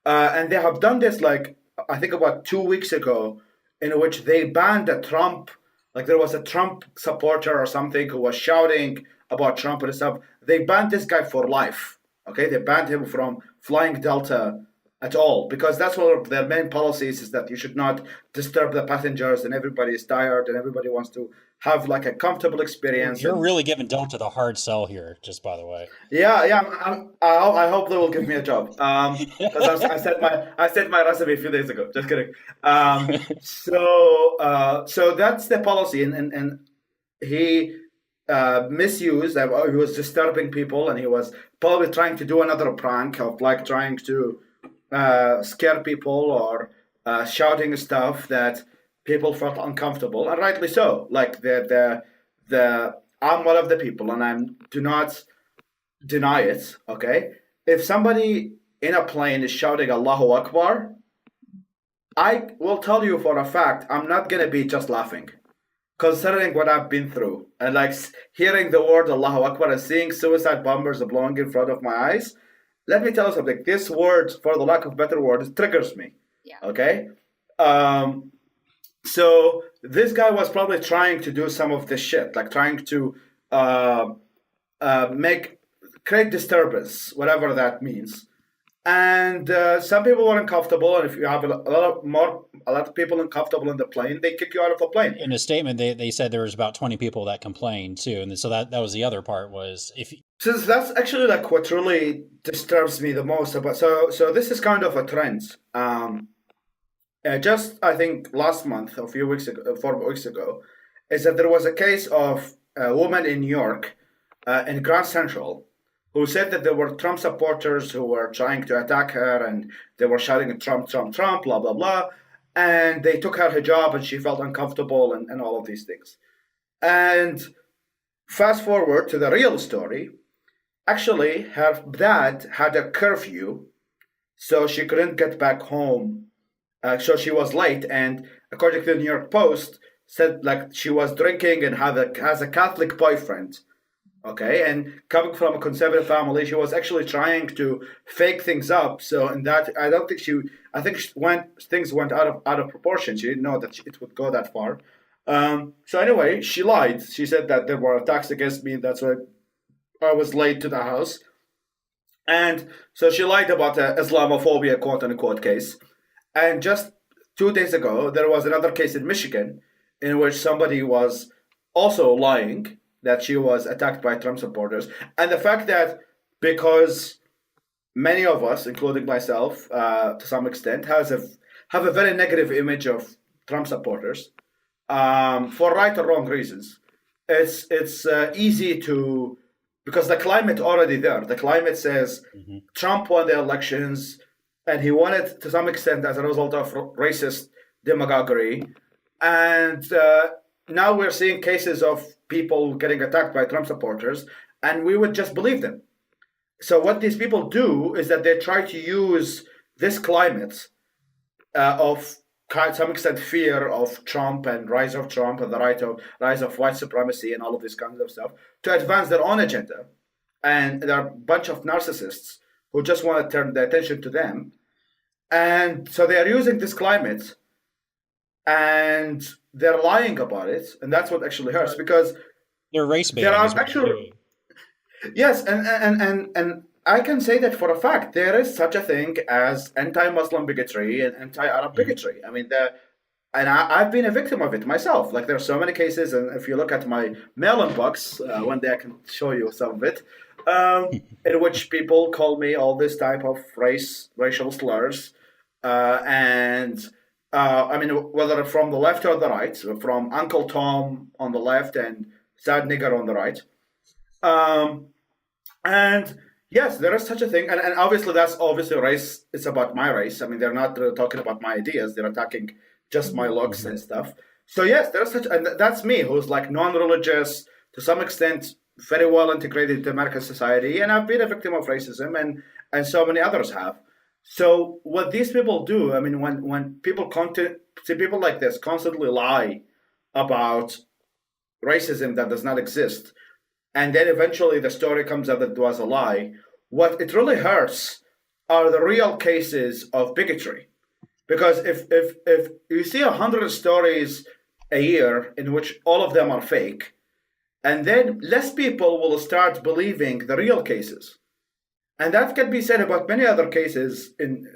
And they have done this, like, I think about 2 weeks ago, in which they banned a Trump, like there was a Trump supporter or something who was shouting about Trump and stuff. They banned this guy for life. Okay, they banned him from flying Delta at all, because that's one of their main policies, is that you should not disturb the passengers, and everybody is tired and everybody wants to have like a comfortable experience. You're really giving Delta the hard sell here, just by the way. Yeah. I hope they will give me a job. Because I said my recipe a few days ago. Just kidding. So that's the policy, and he misused. He was disturbing people, and he was probably trying to do another prank of like trying to scare people or shouting stuff that people felt uncomfortable, and rightly so. Like the I'm one of the people, and I do not deny it. Okay, if somebody in a plane is shouting Allahu Akbar, I will tell you for a fact I'm not gonna be just laughing, considering what I've been through, and like hearing the word Allahu Akbar and seeing suicide bombers blowing in front of my eyes. Let me tell you something. This word, for the lack of better words, triggers me. Yeah. Okay. So this guy was probably trying to do some of this shit, like trying to create disturbance, whatever that means. And some people were uncomfortable, and if you have a lot of people uncomfortable in the plane, they kick you out of the plane. In a statement, they said there was about 20 people that complained too, and so that was the other part, was if. So that's actually like what really disturbs me the most about. So this is kind of a trend. Just I think last month, or 4 weeks ago, is that there was a case of a woman in New York, in Grand Central, who said that there were Trump supporters who were trying to attack her, and they were shouting Trump, Trump, Trump, blah, blah, blah. And they took her hijab, and she felt uncomfortable, and all of these things. And fast forward to the real story. Actually, her dad had a curfew, so she couldn't get back home. So she was late, and according to the New York Post, said like she was drinking and has a Catholic boyfriend. Okay, and coming from a conservative family, she was actually trying to fake things up. So in that, I think when things went out of proportion, she didn't know that it would go that far. So anyway, she lied. She said that there were attacks against me, and that's why I was late to the house. And so she lied about the Islamophobia, quote unquote, case. And just 2 days ago, there was another case in Michigan in which somebody was also lying that she was attacked by Trump supporters. And the fact that, because many of us, including myself, to some extent, have a very negative image of Trump supporters, for right or wrong reasons, it's easy to, because the climate already there. The climate says Trump won the elections, and he won it to some extent as a result of racist demagoguery. And now we're seeing cases of people getting attacked by Trump supporters, and we would just believe them. So what these people do is that they try to use this climate of some extent fear of Trump and rise of Trump and the rise of white supremacy and all of this kind of stuff to advance their own agenda. And there are a bunch of narcissists who just want to turn the attention to them. And so they are using this climate, and they're lying about it. And that's what actually hurts, because they're race baiting. There are actually, yes, and I can say that for a fact. There is such a thing as anti-Muslim bigotry and anti-Arab bigotry. I mean, I've been a victim of it myself. Like, there are so many cases, and if you look at my mail inbox, one day I can show you some of it, in which people call me all this type of racial slurs, and I mean, whether from the left or the right, so from Uncle Tom on the left and sad nigger on the right. And yes, there is such a thing. And obviously, that's obviously race. It's about my race. I mean, they're not talking about my ideas. They're attacking just my looks and stuff. So yes, there's such, and that's me, who's like non-religious, to some extent, very well integrated into American society, and I've been a victim of racism, and so many others have. So what these people do, I mean, when people see people like this constantly lie about racism that does not exist, and then eventually the story comes out that it was a lie, what it really hurts are the real cases of bigotry. Because if you see 100 stories a year in which all of them are fake, and then less people will start believing the real cases. And that can be said about many other cases in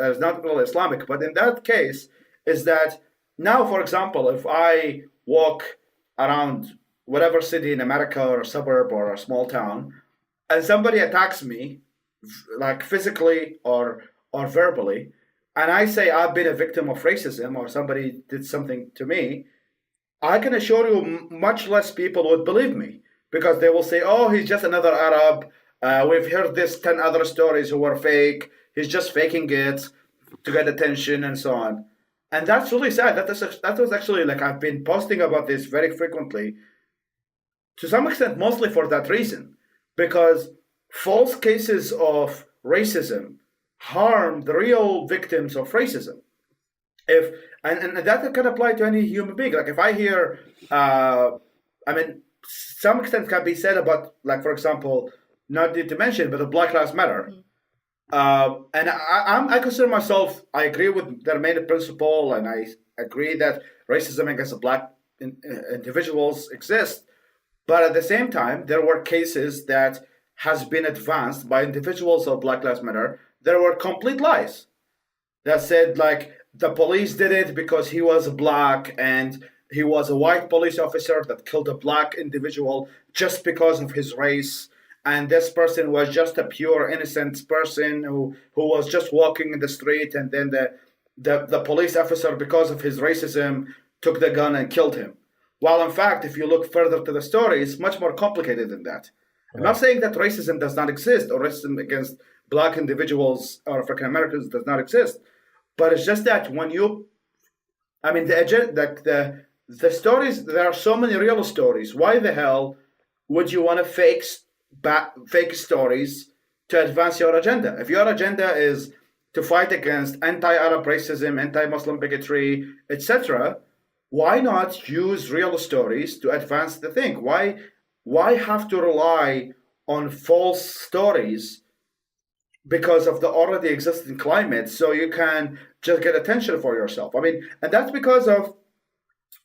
as not really Islamic, but in that case is that now, for example, if I walk around whatever city in America or a suburb or a small town, and somebody attacks me, like physically or verbally, and I say I've been a victim of racism or somebody did something to me, I can assure you much less people would believe me, because they will say, oh, he's just another Arab. We've heard this 10 other stories who were fake. He's just faking it to get attention and so on. And that's really sad. That was actually, like, I've been posting about this very frequently, to some extent, mostly for that reason, because false cases of racism harm the real victims of racism. And that can apply to any human being. Like if I hear, some extent can be said about, like, for example, not to mention, but the Black Lives Matter. And I consider myself, I agree with their main principle, and I agree that racism against black individuals exists. But at the same time, there were cases that has been advanced by individuals of Black Lives Matter. There were complete lies that said, like, the police did it because he was black and he was a white police officer that killed a black individual just because of his race. And this person was just a pure innocent person who was just walking in the street, and then the police officer, because of his racism, took the gun and killed him. While in fact, if you look further to the story, it's much more complicated than that. Right. I'm not saying that racism does not exist, or racism against black individuals or African Americans does not exist. But it's just that when you, I mean, the stories, there are so many real stories. Why the hell would you want to fake stories to advance your agenda? If your agenda is to fight against anti-Arab racism, anti-Muslim bigotry, etc., why not use real stories to advance the thing? Why have to rely on false stories because of the already existing climate, so you can just get attention for yourself? I mean, and that's because of,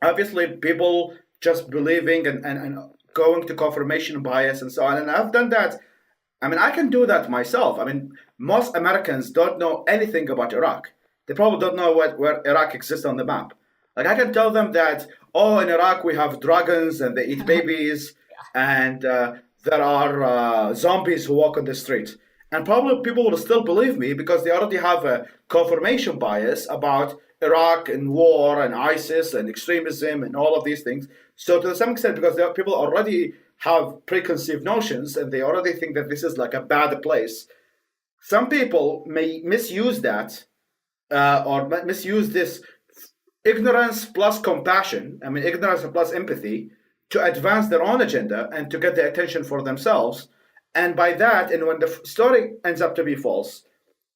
obviously, people just believing and going to confirmation bias and so on. And I've done that. I mean, I can do that myself. I mean, most Americans don't know anything about Iraq. They probably don't know where Iraq exists on the map. Like, I can tell them that, oh, in Iraq we have dragons and they eat babies, and there are zombies who walk on the street. And probably people will still believe me because they already have a confirmation bias about Iraq and war and ISIS and extremism and all of these things. So to some extent, because people already have preconceived notions and they already think that this is like a bad place, some people may misuse that or misuse this ignorance plus compassion, I mean, ignorance plus empathy, to advance their own agenda and to get the attention for themselves. And by that, and when the story ends up to be false,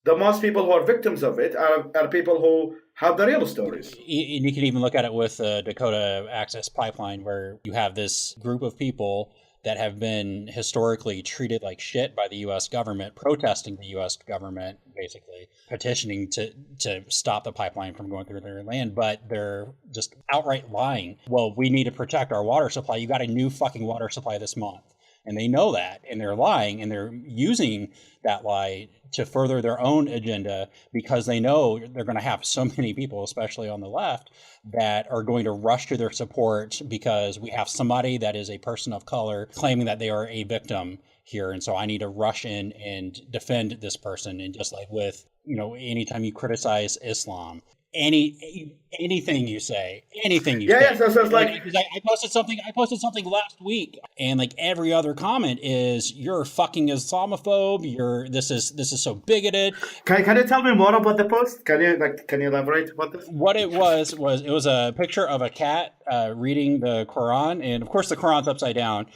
the most people who are victims of it are people who have the real stories. You can even look at it with the Dakota Access Pipeline, where you have this group of people that have been historically treated like shit by the U.S. government, protesting the U.S. government, basically petitioning to stop the pipeline from going through their land, but they're just outright lying. Well, we need to protect our water supply. You got a new fucking water supply this month. And they know that, and they're lying, and they're using that lie to further their own agenda, because they know they're going to have so many people, especially on the left, that are going to rush to their support because we have somebody that is a person of color claiming that they are a victim here. And so I need to rush in and defend this person. And just like with, anytime you criticize Islam, anything you say, anything you Yeah, say. yeah. So it's like, I posted something last week, and like every other comment is you're a fucking Islamophobe. This is so bigoted. can you tell me more about the post? Can you elaborate about this? What it was a picture of a cat reading the Quran, and of course the Quran's upside down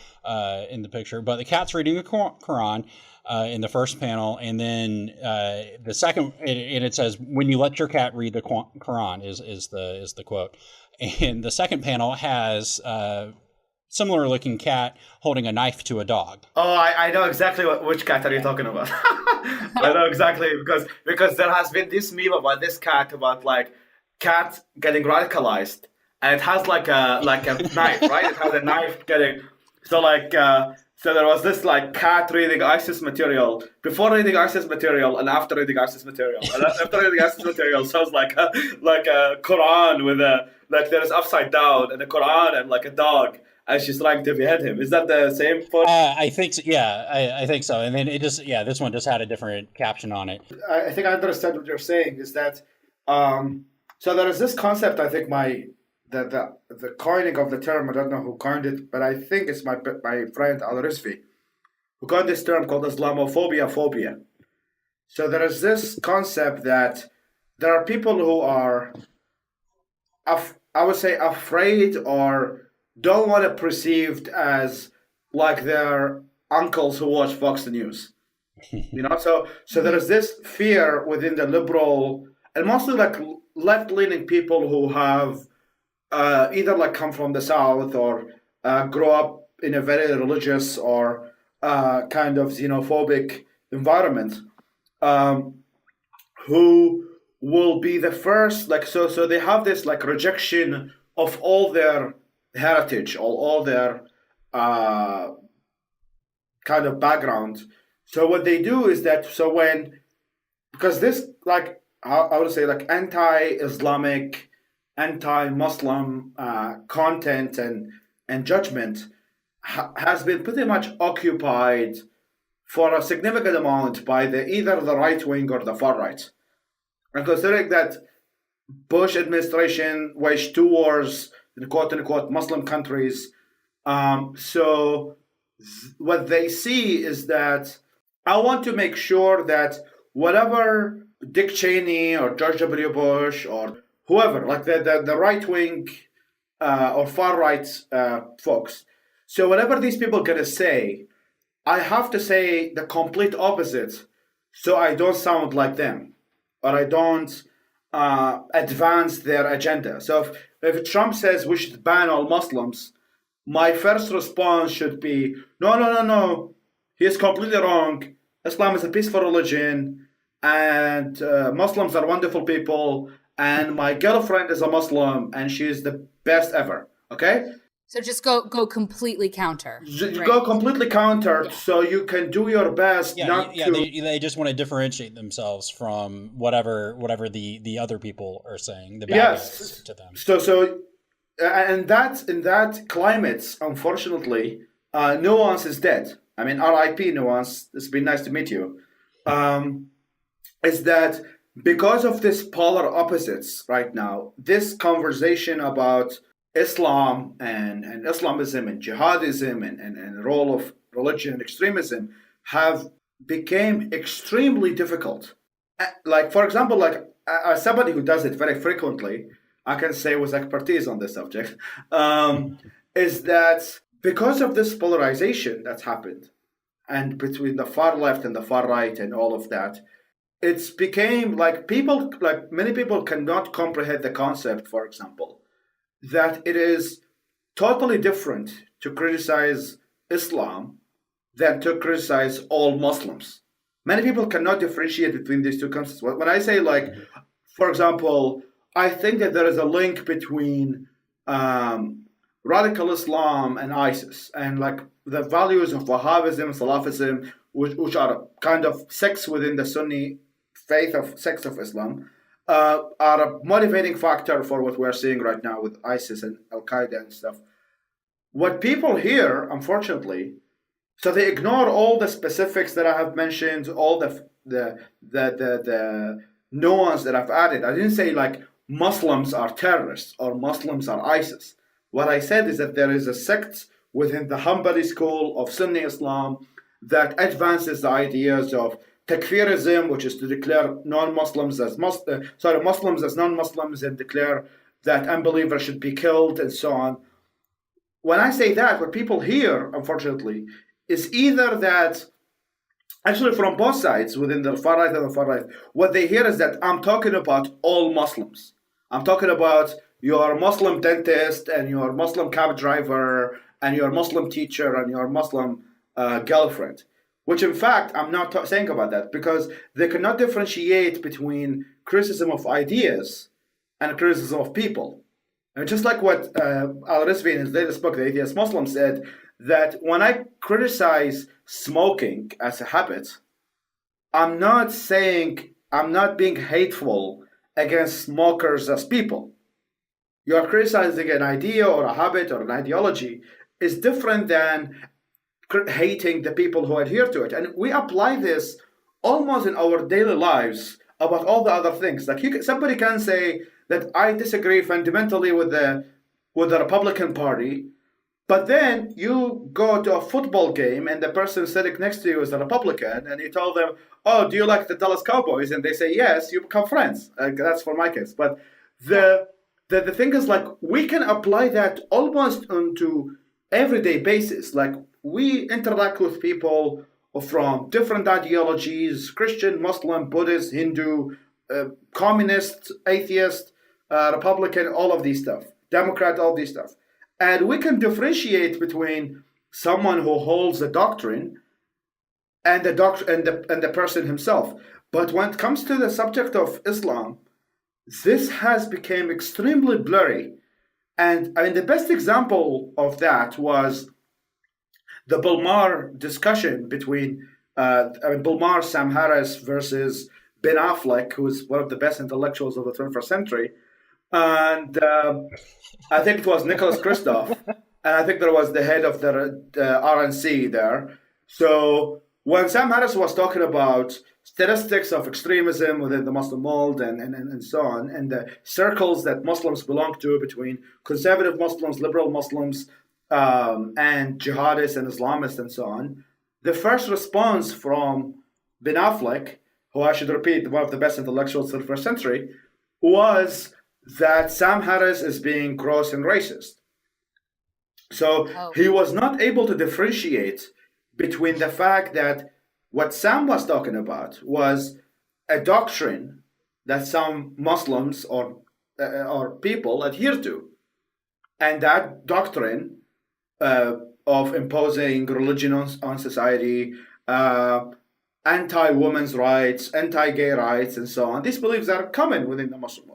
in the picture, but the cat's reading the Quran. In the first panel, and then the second, and it says, "When you let your cat read the Quran," is the quote, and the second panel has similar looking cat holding a knife to a dog. Oh, I know exactly which cat are you talking about. I know exactly because there has been this meme about this cat about like cat getting radicalized, and it has like a knife, right? It has a knife getting so like. So there was this like cat reading ISIS material before reading ISIS material and after reading ISIS material. And after reading ISIS material sounds like a Quran with a like there is upside down and a Quran and like a dog and she's trying to behead him. Is that the same photo? I think so. Yeah, I think so. And then this one just had a different caption on it. I think I understand what you're saying is that so there is this concept. I think the coining of the term, I don't know who coined it, but I think it's my friend Al-Rizvi, who coined this term called Islamophobia. So there is this concept that there are people who are, I would say, afraid or don't want it perceived as like their uncles who watch Fox News. So there is this fear within the liberal and mostly like left-leaning people who have either like come from the South or grow up in a very religious or kind of xenophobic environment, who will be the first, like, so they have this like rejection of all their heritage, all their kind of background. So what they do is that, because this like, I would say like anti-Islamic, anti-Muslim content and judgment has been pretty much occupied for a significant amount by either the right wing or the far right. And considering that Bush administration waged 2 wars in quote-unquote Muslim countries, so what they see is that I want to make sure that whatever Dick Cheney or George W. Bush or whoever, like the right wing or far right folks. So whatever these people gonna say, I have to say the complete opposite, so I don't sound like them, or I don't advance their agenda. So if Trump says we should ban all Muslims, my first response should be, no, he is completely wrong. Islam is a peaceful religion, and Muslims are wonderful people. And my girlfriend is a Muslim, and she's the best ever. Okay. So just go completely counter. Right? Go completely counter, so you can do your best. They just want to differentiate themselves from whatever the other people are saying. The bad guys to them. So, and in that climate, unfortunately, nuance is dead. I mean, R.I.P. nuance. It's been nice to meet you. Is that because of this polar opposites right now, this conversation about Islam and Islamism and jihadism and the role of religion and extremism have become extremely difficult. Like, for example, like as somebody who does it very frequently, I can say with expertise on this subject, is that because of this polarization that's happened and between the far left and the far right and all of that, it's became like many people cannot comprehend the concept, for example, that it is totally different to criticize Islam than to criticize all Muslims. Many people cannot differentiate between these two concepts. When I say, like, for example, I think that there is a link between radical Islam and ISIS, and like the values of Wahhabism, Salafism, which are kind of sects within the Sunni faith of sects of Islam, are a motivating factor for what we're seeing right now with ISIS and Al-Qaeda and stuff. What people hear, unfortunately, so they ignore all the specifics that I have mentioned, all the nuance that I've added. I didn't say like Muslims are terrorists or Muslims are ISIS. What I said is that there is a sect within the Hanbali school of Sunni Islam that advances the ideas of takfirism, which is to declare Muslims as non-Muslims and declare that unbelievers should be killed and so on. When I say that, what people hear, unfortunately, is either that, actually from both sides, within the far right and the far right, what they hear is that I'm talking about all Muslims. I'm talking about your Muslim dentist and your Muslim cab driver and your Muslim teacher and your Muslim girlfriend, which in fact I'm not saying about that, because they cannot differentiate between criticism of ideas and criticism of people. And just like what Al-Rizvi in his latest book, The Atheist Muslim, said, that when I criticize smoking as a habit, I'm not being hateful against smokers as people. You're criticizing an idea or a habit or an ideology is different than hating the people who adhere to it. And we apply this almost in our daily lives about all the other things. Like somebody can say that I disagree fundamentally with the Republican Party, but then you go to a football game and the person sitting next to you is a Republican, and you tell them, "Oh, do you like the Dallas Cowboys?" And they say yes, you become friends. That's for my case. But the thing is, like, we can apply that almost onto everyday basis. Like, we interact with people from different ideologies: Christian, Muslim, Buddhist, Hindu, communist, atheist, Republican, all of these stuff, Democrat, all these stuff. And we can differentiate between someone who holds a doctrine and the person himself. But when it comes to the subject of Islam, this has become extremely blurry. And I mean, the best example of that was the Bill Maher discussion between Bill Maher, Sam Harris versus Ben Affleck, who's one of the best intellectuals of the 21st century. And I think it was Nicholas Kristof, and I think there was the head of the RNC there. So when Sam Harris was talking about statistics of extremism within the Muslim world and so on, and the circles that Muslims belong to between conservative Muslims, liberal Muslims, and jihadists and Islamists and so on, the first response from Ben Affleck, who I should repeat, one of the best intellectuals of the first century, was that Sam Harris is being gross and racist. So he was not able to differentiate between the fact that what Sam was talking about was a doctrine that some Muslims or people adhere to, and that doctrine of imposing religion on society, anti-women's rights, anti-gay rights, and so on. These beliefs are common within the Muslim world.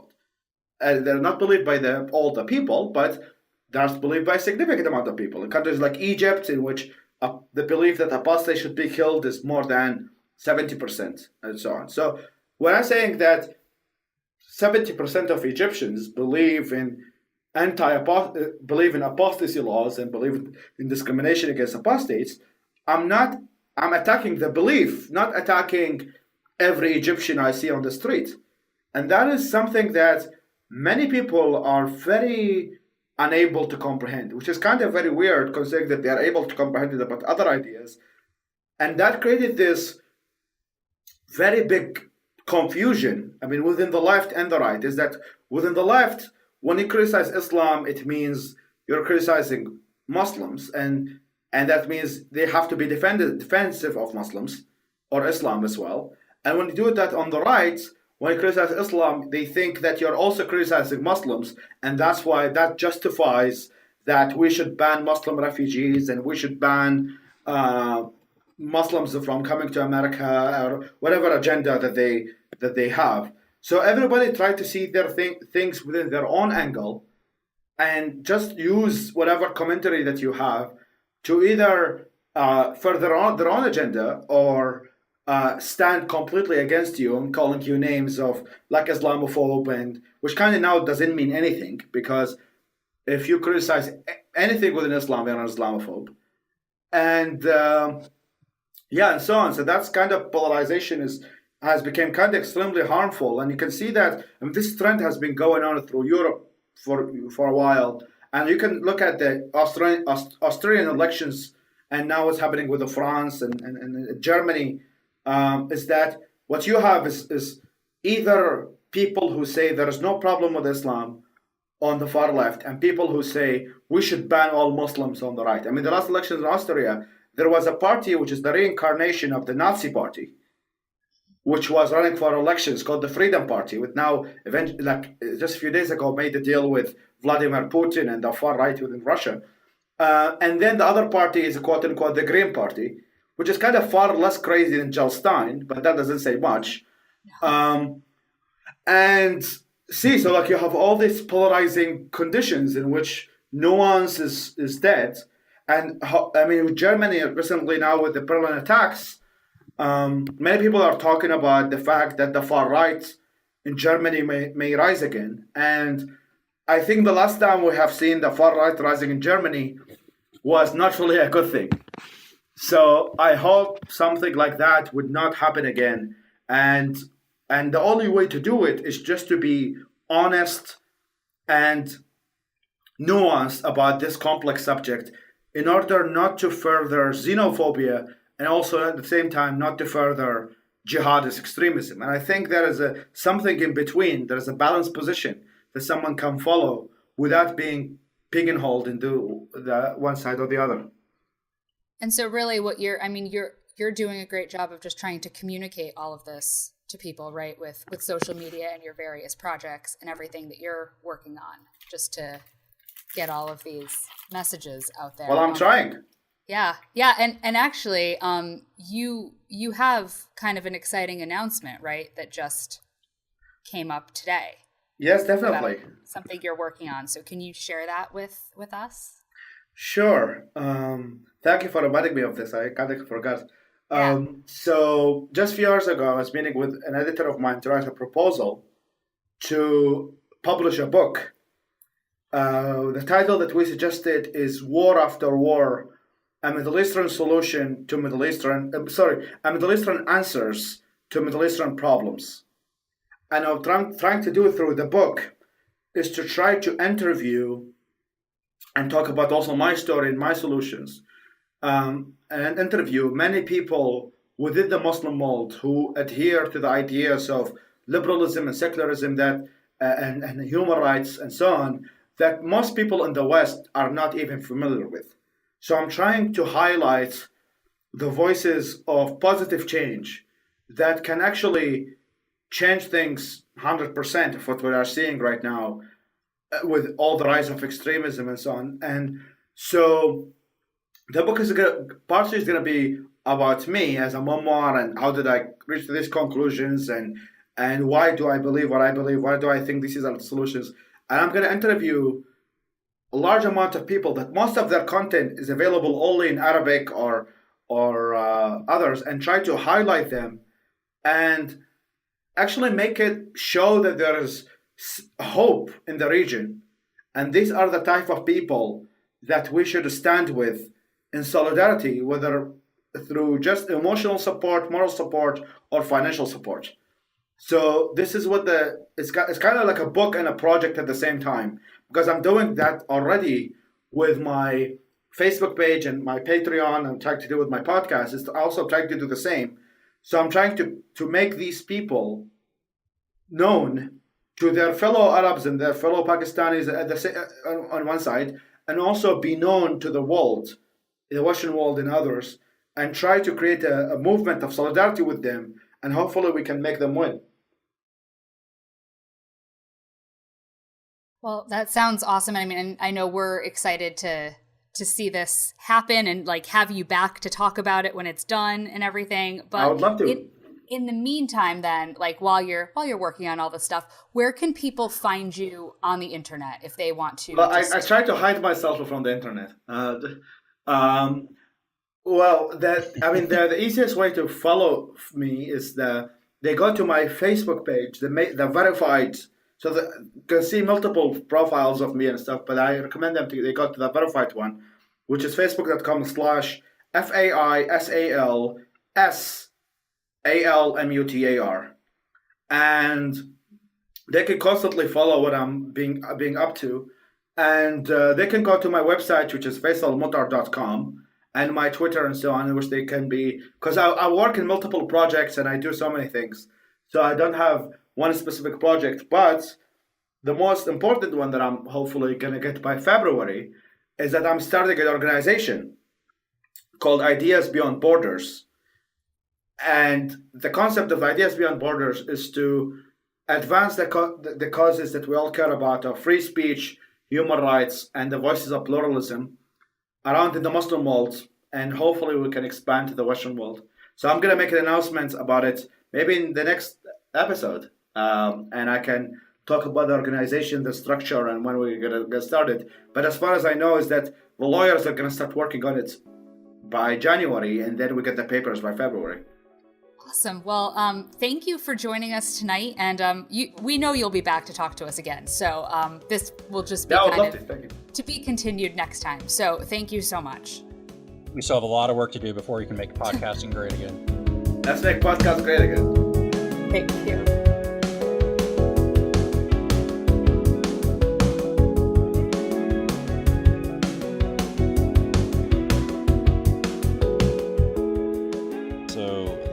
They're not believed by all the people, but they're believed by a significant amount of people. In countries like Egypt, in which the belief that apostates should be killed is more than 70%, and so on. So when I'm saying that 70% of Egyptians believe in apostasy laws and believe in discrimination against apostates, I'm attacking the belief, not attacking every Egyptian I see on the street. And that is something that many people are very unable to comprehend, which is kind of very weird considering that they are able to comprehend it about other ideas. And that created this very big confusion, I mean, within the left and the right, is that within the left, when you criticize Islam, it means you're criticizing Muslims, and that means they have to be defensive of Muslims or Islam as well. And when you do that on the right, when you criticize Islam, they think that you're also criticizing Muslims, and that's why that justifies that we should ban Muslim refugees and we should ban Muslims from coming to America, or whatever agenda that they have. So everybody tried to see their things within their own angle, and just use whatever commentary that you have to either further on their own agenda or stand completely against you and calling you names of like Islamophobe, and which kind of now doesn't mean anything, because if you criticize anything within Islam, you're an Islamophobe, and and so on. So that's kind of polarization has become kind of extremely harmful. And you can see that this trend has been going on through Europe for a while. And you can look at the Australian elections, and now what's happening with the France and Germany, is that what you have is either people who say there is no problem with Islam on the far left, and people who say we should ban all Muslims on the right. I mean, the last elections in Austria, there was a party which is the reincarnation of the Nazi party, which was running for elections, called the Freedom Party, with now, eventually, like just a few days ago, made a deal with Vladimir Putin and the far right within Russia. And then the other party is quote unquote the Green Party, which is kind of far less crazy than Jill Stein, but that doesn't say much. And see, so like you have all these polarizing conditions in which nuance is dead. And I mean, with Germany recently now with the Berlin attacks, many people are talking about the fact that the far right in Germany may rise again. And I think the last time we have seen the far right rising in Germany was not really a good thing. So I hope something like that would not happen again. And the only way to do it is just to be honest and nuanced about this complex subject in order not to further xenophobia and also at the same time not to further jihadist extremism. And I think there is something in between. There is a balanced position that someone can follow without being pigeonholed into the one side or the other. And so really what you're doing a great job of just trying to communicate all of this to people, right? With social media and your various projects and everything that you're working on, just to get all of these messages out there. Well, I'm trying. Yeah. And actually, you have kind of an exciting announcement, right? That just came up today. Yes, definitely. Something you're working on. So can you share that with us? Sure. Thank you for reminding me of this. I kind of forgot. Yeah. So just a few hours ago, I was meeting with an editor of mine to write a proposal to publish a book. The title that we suggested is War After War, a Middle Eastern solution to Middle Eastern, a Middle Eastern answers to Middle Eastern problems. And I'm trying to do it through the book is to try to interview and talk about also my story and my solutions, and interview many people within the Muslim world who adhere to the ideas of liberalism and secularism that and human rights and so on that most people in the West are not even familiar with. So I'm trying to highlight the voices of positive change that can actually change things 100% of what we are seeing right now with all the rise of extremism and so on. And so the book is partially going to be about me as a memoir and how did I reach to these conclusions and why do I believe what I believe, why do I think these are the solutions. And I'm going to interview a large amount of people that most of their content is available only in Arabic or others, and try to highlight them and actually make it show that there is hope in the region. And these are the type of people that we should stand with in solidarity, whether through just emotional support, moral support, or financial support. So this is what it's kind of like a book and a project at the same time, because I'm doing that already with my Facebook page and my Patreon. I'm trying to do with my podcast is to also trying to do the same. So I'm trying to make these people known to their fellow Arabs and their fellow Pakistanis on one side, and also be known to the world, the Western world and others, and try to create a movement of solidarity with them, and hopefully we can make them win. Well, that sounds awesome. I mean, I know we're excited to see this happen and like have you back to talk about it when it's done and everything. But I would love to. In the meantime, then, like while you're working on all this stuff, where can people find you on the internet if they want to? Well, I try to hide myself from the internet. The easiest way to follow me is they go to my Facebook page, the verified. So you can see multiple profiles of me and stuff, but I recommend they go to the verified one, which is facebook.com/FAISALS ALMUTAR, and they can constantly follow what I'm being up to, and they can go to my website, which is faisalmutar.com, and my Twitter and so on, in which they can be, because I work in multiple projects and I do so many things, so I don't have one specific project, but the most important one that I'm hopefully going to get by February is that I'm starting an organization called Ideas Beyond Borders. And the concept of Ideas Beyond Borders is to advance the causes that we all care about of free speech, human rights, and the voices of pluralism around in the Muslim world. And hopefully we can expand to the Western world. So I'm going to make an announcement about it maybe in the next episode. And I can talk about the organization, the structure, and when we're going to get started. But as far as I know is that the lawyers are going to start working on it by January, and then we get the papers by February. Awesome. Well, thank you for joining us tonight, and we know you'll be back to talk to us again. So this will just be to be continued next time. So thank you so much. We still have a lot of work to do before we can make podcasting great again. Let's make podcasts great again. Thank you.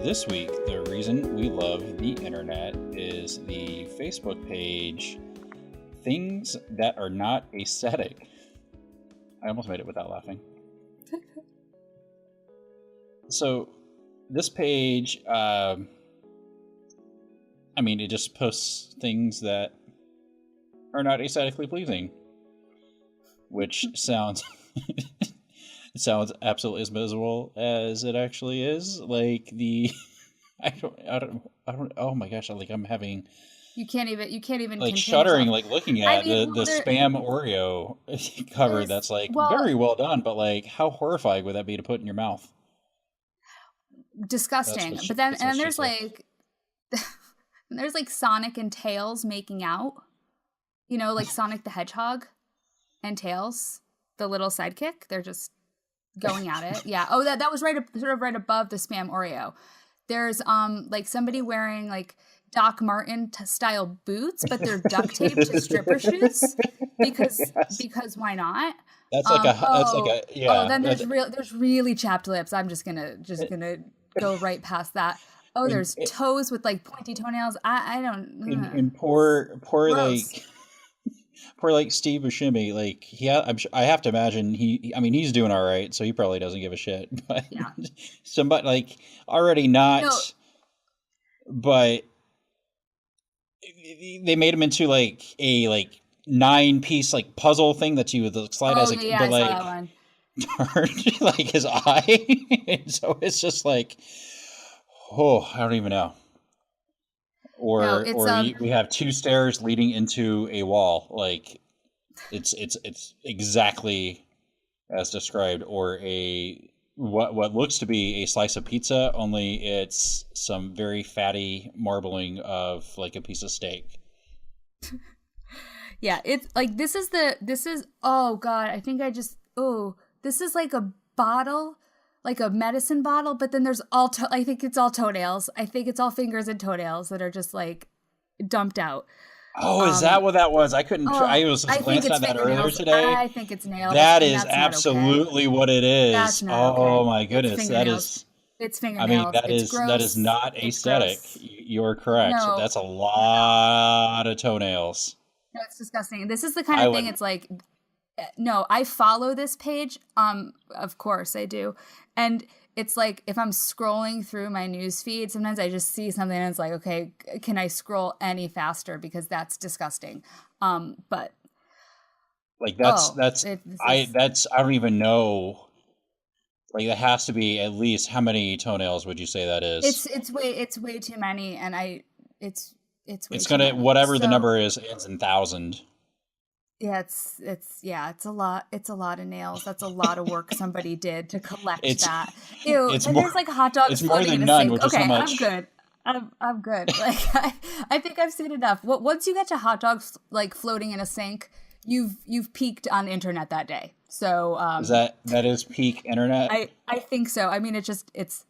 This week, the reason we love the internet is the Facebook page, Things That Are Not Aesthetic. I almost made it without laughing. So, this page, it just posts things that are not aesthetically pleasing, which sounds... It sounds absolutely as miserable as it actually is. Like I don't. Oh my gosh! I'm having. You can't even. Like shuddering, like looking at the spam Oreo cover. That's very well done, but how horrifying would that be to put in your mouth? Disgusting. But then there's there's Sonic and Tails making out. Like Sonic the Hedgehog and Tails, the little sidekick. They're just going at it. Yeah. Oh, that was right above the spam Oreo. There's somebody wearing Doc Martin style boots, but they're duct taped to stripper shoes because why not? Then there's really chapped lips. I'm just gonna go right past that. Oh, there's toes with pointy toenails. I don't. And poor Steve Buscemi, I have to imagine he's doing all right, so he probably doesn't give a shit. But yeah. Somebody already not, no. But they made him into a 9-piece puzzle thing that you would slide as a I saw that one. Turned his eye, and so it's just I don't even know. Or we have 2 stairs leading into a wall. It's exactly as described. Or what looks to be a slice of pizza, only it's some very fatty marbling of a piece of steak. Yeah, it's this is oh god, I think this is a bottle. A medicine bottle, but then there's I think it's all toenails. I think it's all fingers and toenails that are just dumped out. Oh, is that what that was? I couldn't. I was glancing at that earlier today. I think it's nails. That is absolutely what it is. That's not okay. My goodness, that is. It's fingernails. That is not aesthetic. You're correct. No. That's a lot of toenails. No, it's disgusting. This is the kind of thing. It's no, I follow this page. Of course I do. And it's if I'm scrolling through my news feed, sometimes I just see something and it's okay, can I scroll any faster? Because that's disgusting. But I don't even know. That has to be at least, how many toenails would you say that is? It's way too many, and it's whatever the number is ends in 1,000. Yeah, it's a lot. It's a lot of nails. That's a lot of work somebody did to collect that. Ew. And there's hot dogs. It's more than none, which is how much. I'm good. I'm good. I think I've seen enough. Once you get to hot dogs floating in a sink, you've peaked on internet that day. So that is peak internet. I think so. It's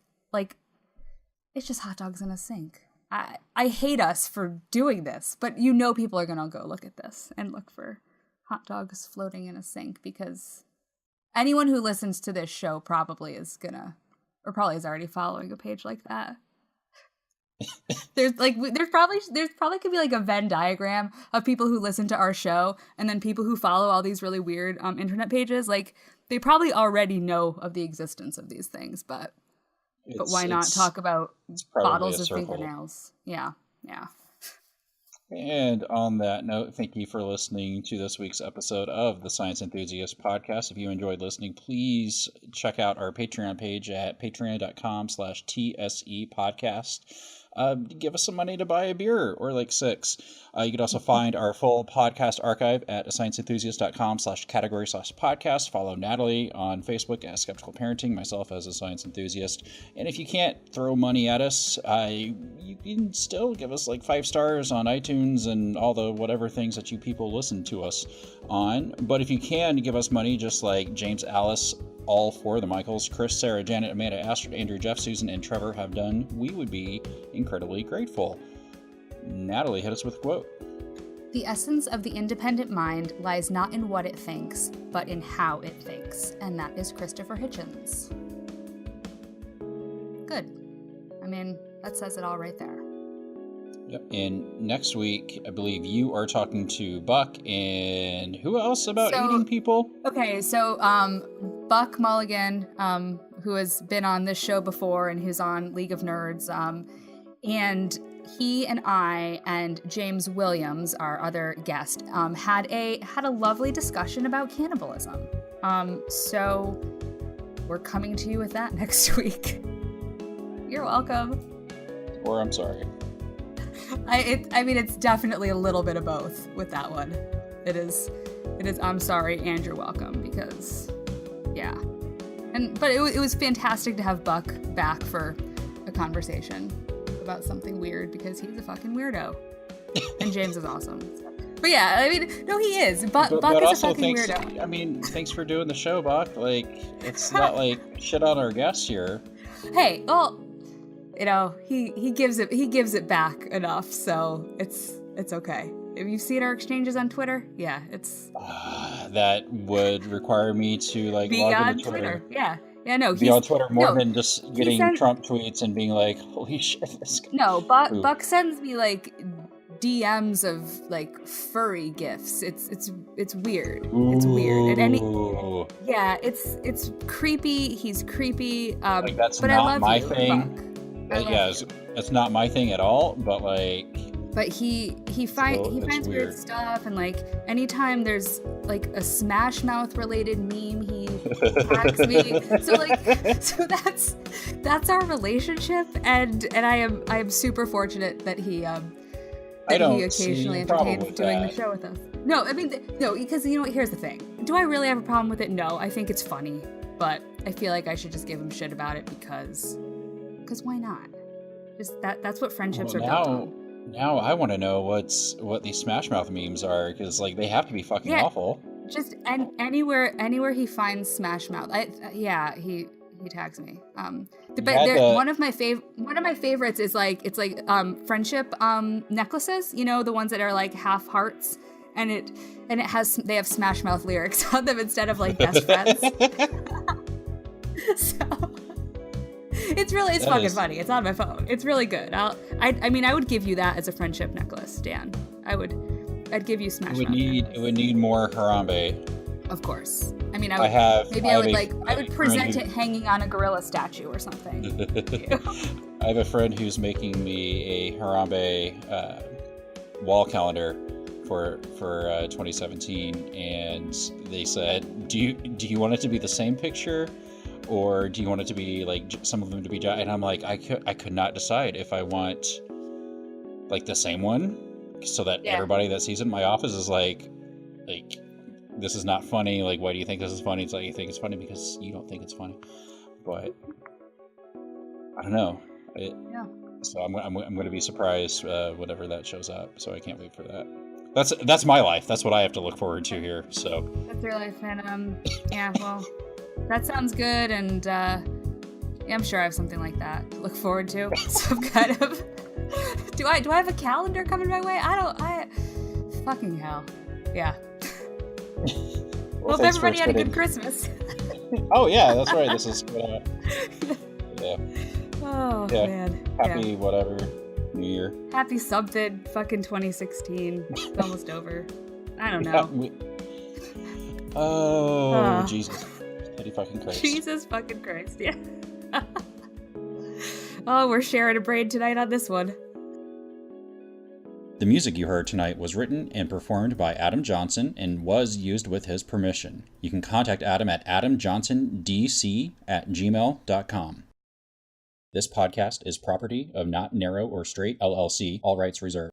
It's just hot dogs in a sink. I hate us for doing this, but you know people are going to go look at this and look for hot dogs floating in a sink, because anyone who listens to this show probably is already following a page like that. There's probably could be like a Venn diagram of people who listen to our show and then people who follow all these really weird internet pages. Like, they probably already know of the existence of these things, but why not talk about bottles of fingernails? Yeah. And on that note, thank you for listening to this week's episode of the Science Enthusiast podcast. If you enjoyed listening, please check out our Patreon page at patreon.com/tSE podcast. Give us some money to buy a beer, or like 6. You can also find our full podcast archive at scienceenthusiast.com/category/podcast. Follow Natalie on Facebook at Skeptical Parenting, myself as a science enthusiast. And if you can't throw money at us, you can still give us like 5 stars on iTunes and all the whatever things that you people listen to us on. But if you can give us money, just like James, Alice, all 4 of the Michaels, Chris, Sarah, Janet, Amanda, Astrid, Andrew, Jeff, Susan, and Trevor have done, we would be incredibly grateful. Natalie, hit us with a quote. The essence of the independent mind lies not in what it thinks, but in how it thinks. And that is Christopher Hitchens. Good. I mean, that says it all right there. Yep. And next week, I believe you are talking to Buck and who else about eating people? Okay, so Buck Mulligan, who has been on this show before and who's on League of Nerds, and he and I and James Williams, our other guest, had a lovely discussion about cannibalism. So we're coming to you with that next week. You're welcome. Or I'm sorry. I mean, it's definitely a little bit of both with that one. It is I'm sorry and you're welcome, because yeah. But it was fantastic to have Buck back for a conversation about something weird, because he's a fucking weirdo. And James is awesome. But yeah, I mean, no, he is. Buck is a fucking weirdo. I mean, thanks for doing the show, Buck. Like, it's not like shit on our guests here. Hey, well, you know, he gives it back enough, so it's okay. Have you seen our exchanges on Twitter? Yeah, it's that would require me to like be log on into Twitter. Yeah, no, be on Twitter more than just getting Trump tweets and being like, holy shit, this guy. No, Buck sends me like DMs of like furry gifs. It's weird. Ooh. It's weird. And it's creepy. He's creepy. Like, that's but not I love my you, thing. Buck. It's not my thing at all. But like. But he finds weird stuff, and like anytime there's like a Smash Mouth related meme, he tags me. So that's our relationship, and I am super fortunate that he occasionally entertains doing the show with us. No, I mean no, because you know what? Here's the thing. Do I really have a problem with it? No, I think it's funny, but I feel like I should just give him shit about it because why not? Just that's what friendships are built on. Now I want to know what these Smash Mouth memes are, because like they have to be fucking awful. Just anywhere he finds Smash Mouth, he tags me. One of my favorites is like it's like friendship necklaces. You know, the ones that are like half hearts, and they have Smash Mouth lyrics on them instead of like best friends. So. It's fucking funny. It's on my phone. It's really good. I mean, I would give you that as a friendship necklace, Dan. I'd give you Smash Mouth. It would need more Harambe. Of course. I mean, I would present it hanging on a gorilla statue or something. I have a friend who's making me a Harambe wall calendar for 2017, and they said, do you want it to be the same picture? Or do you want it to be like some of them to be giant? And I'm like, I could not decide if I want like the same one, so that everybody that sees it in my office is like this is not funny. Like, why do you think this is funny? It's like, you think it's funny because you don't think it's funny. But I don't know. So I'm going to be surprised whenever that shows up. So I can't wait for that. That's my life. That's what I have to look forward to here. So that's your life, and well. That sounds good, and Yeah, I'm sure I have something like that to look forward to. Some kind of. Do I have a calendar coming my way? Fucking hell. Yeah. Hope everybody had a good Christmas. Oh yeah, that's right. This is yeah. Oh man. Happy whatever New Year. Happy something. Fucking 2016. It's almost over. I don't know. Jesus. Holy fucking Christ. Jesus fucking Christ. Yeah. Oh, we're sharing a brain tonight on this one. The music you heard tonight was written and performed by Adam Johnson and was used with his permission. You can contact Adam at AdamJohnsonDC@gmail.com. This podcast is property of Not Narrow or Straight LLC, all rights reserved.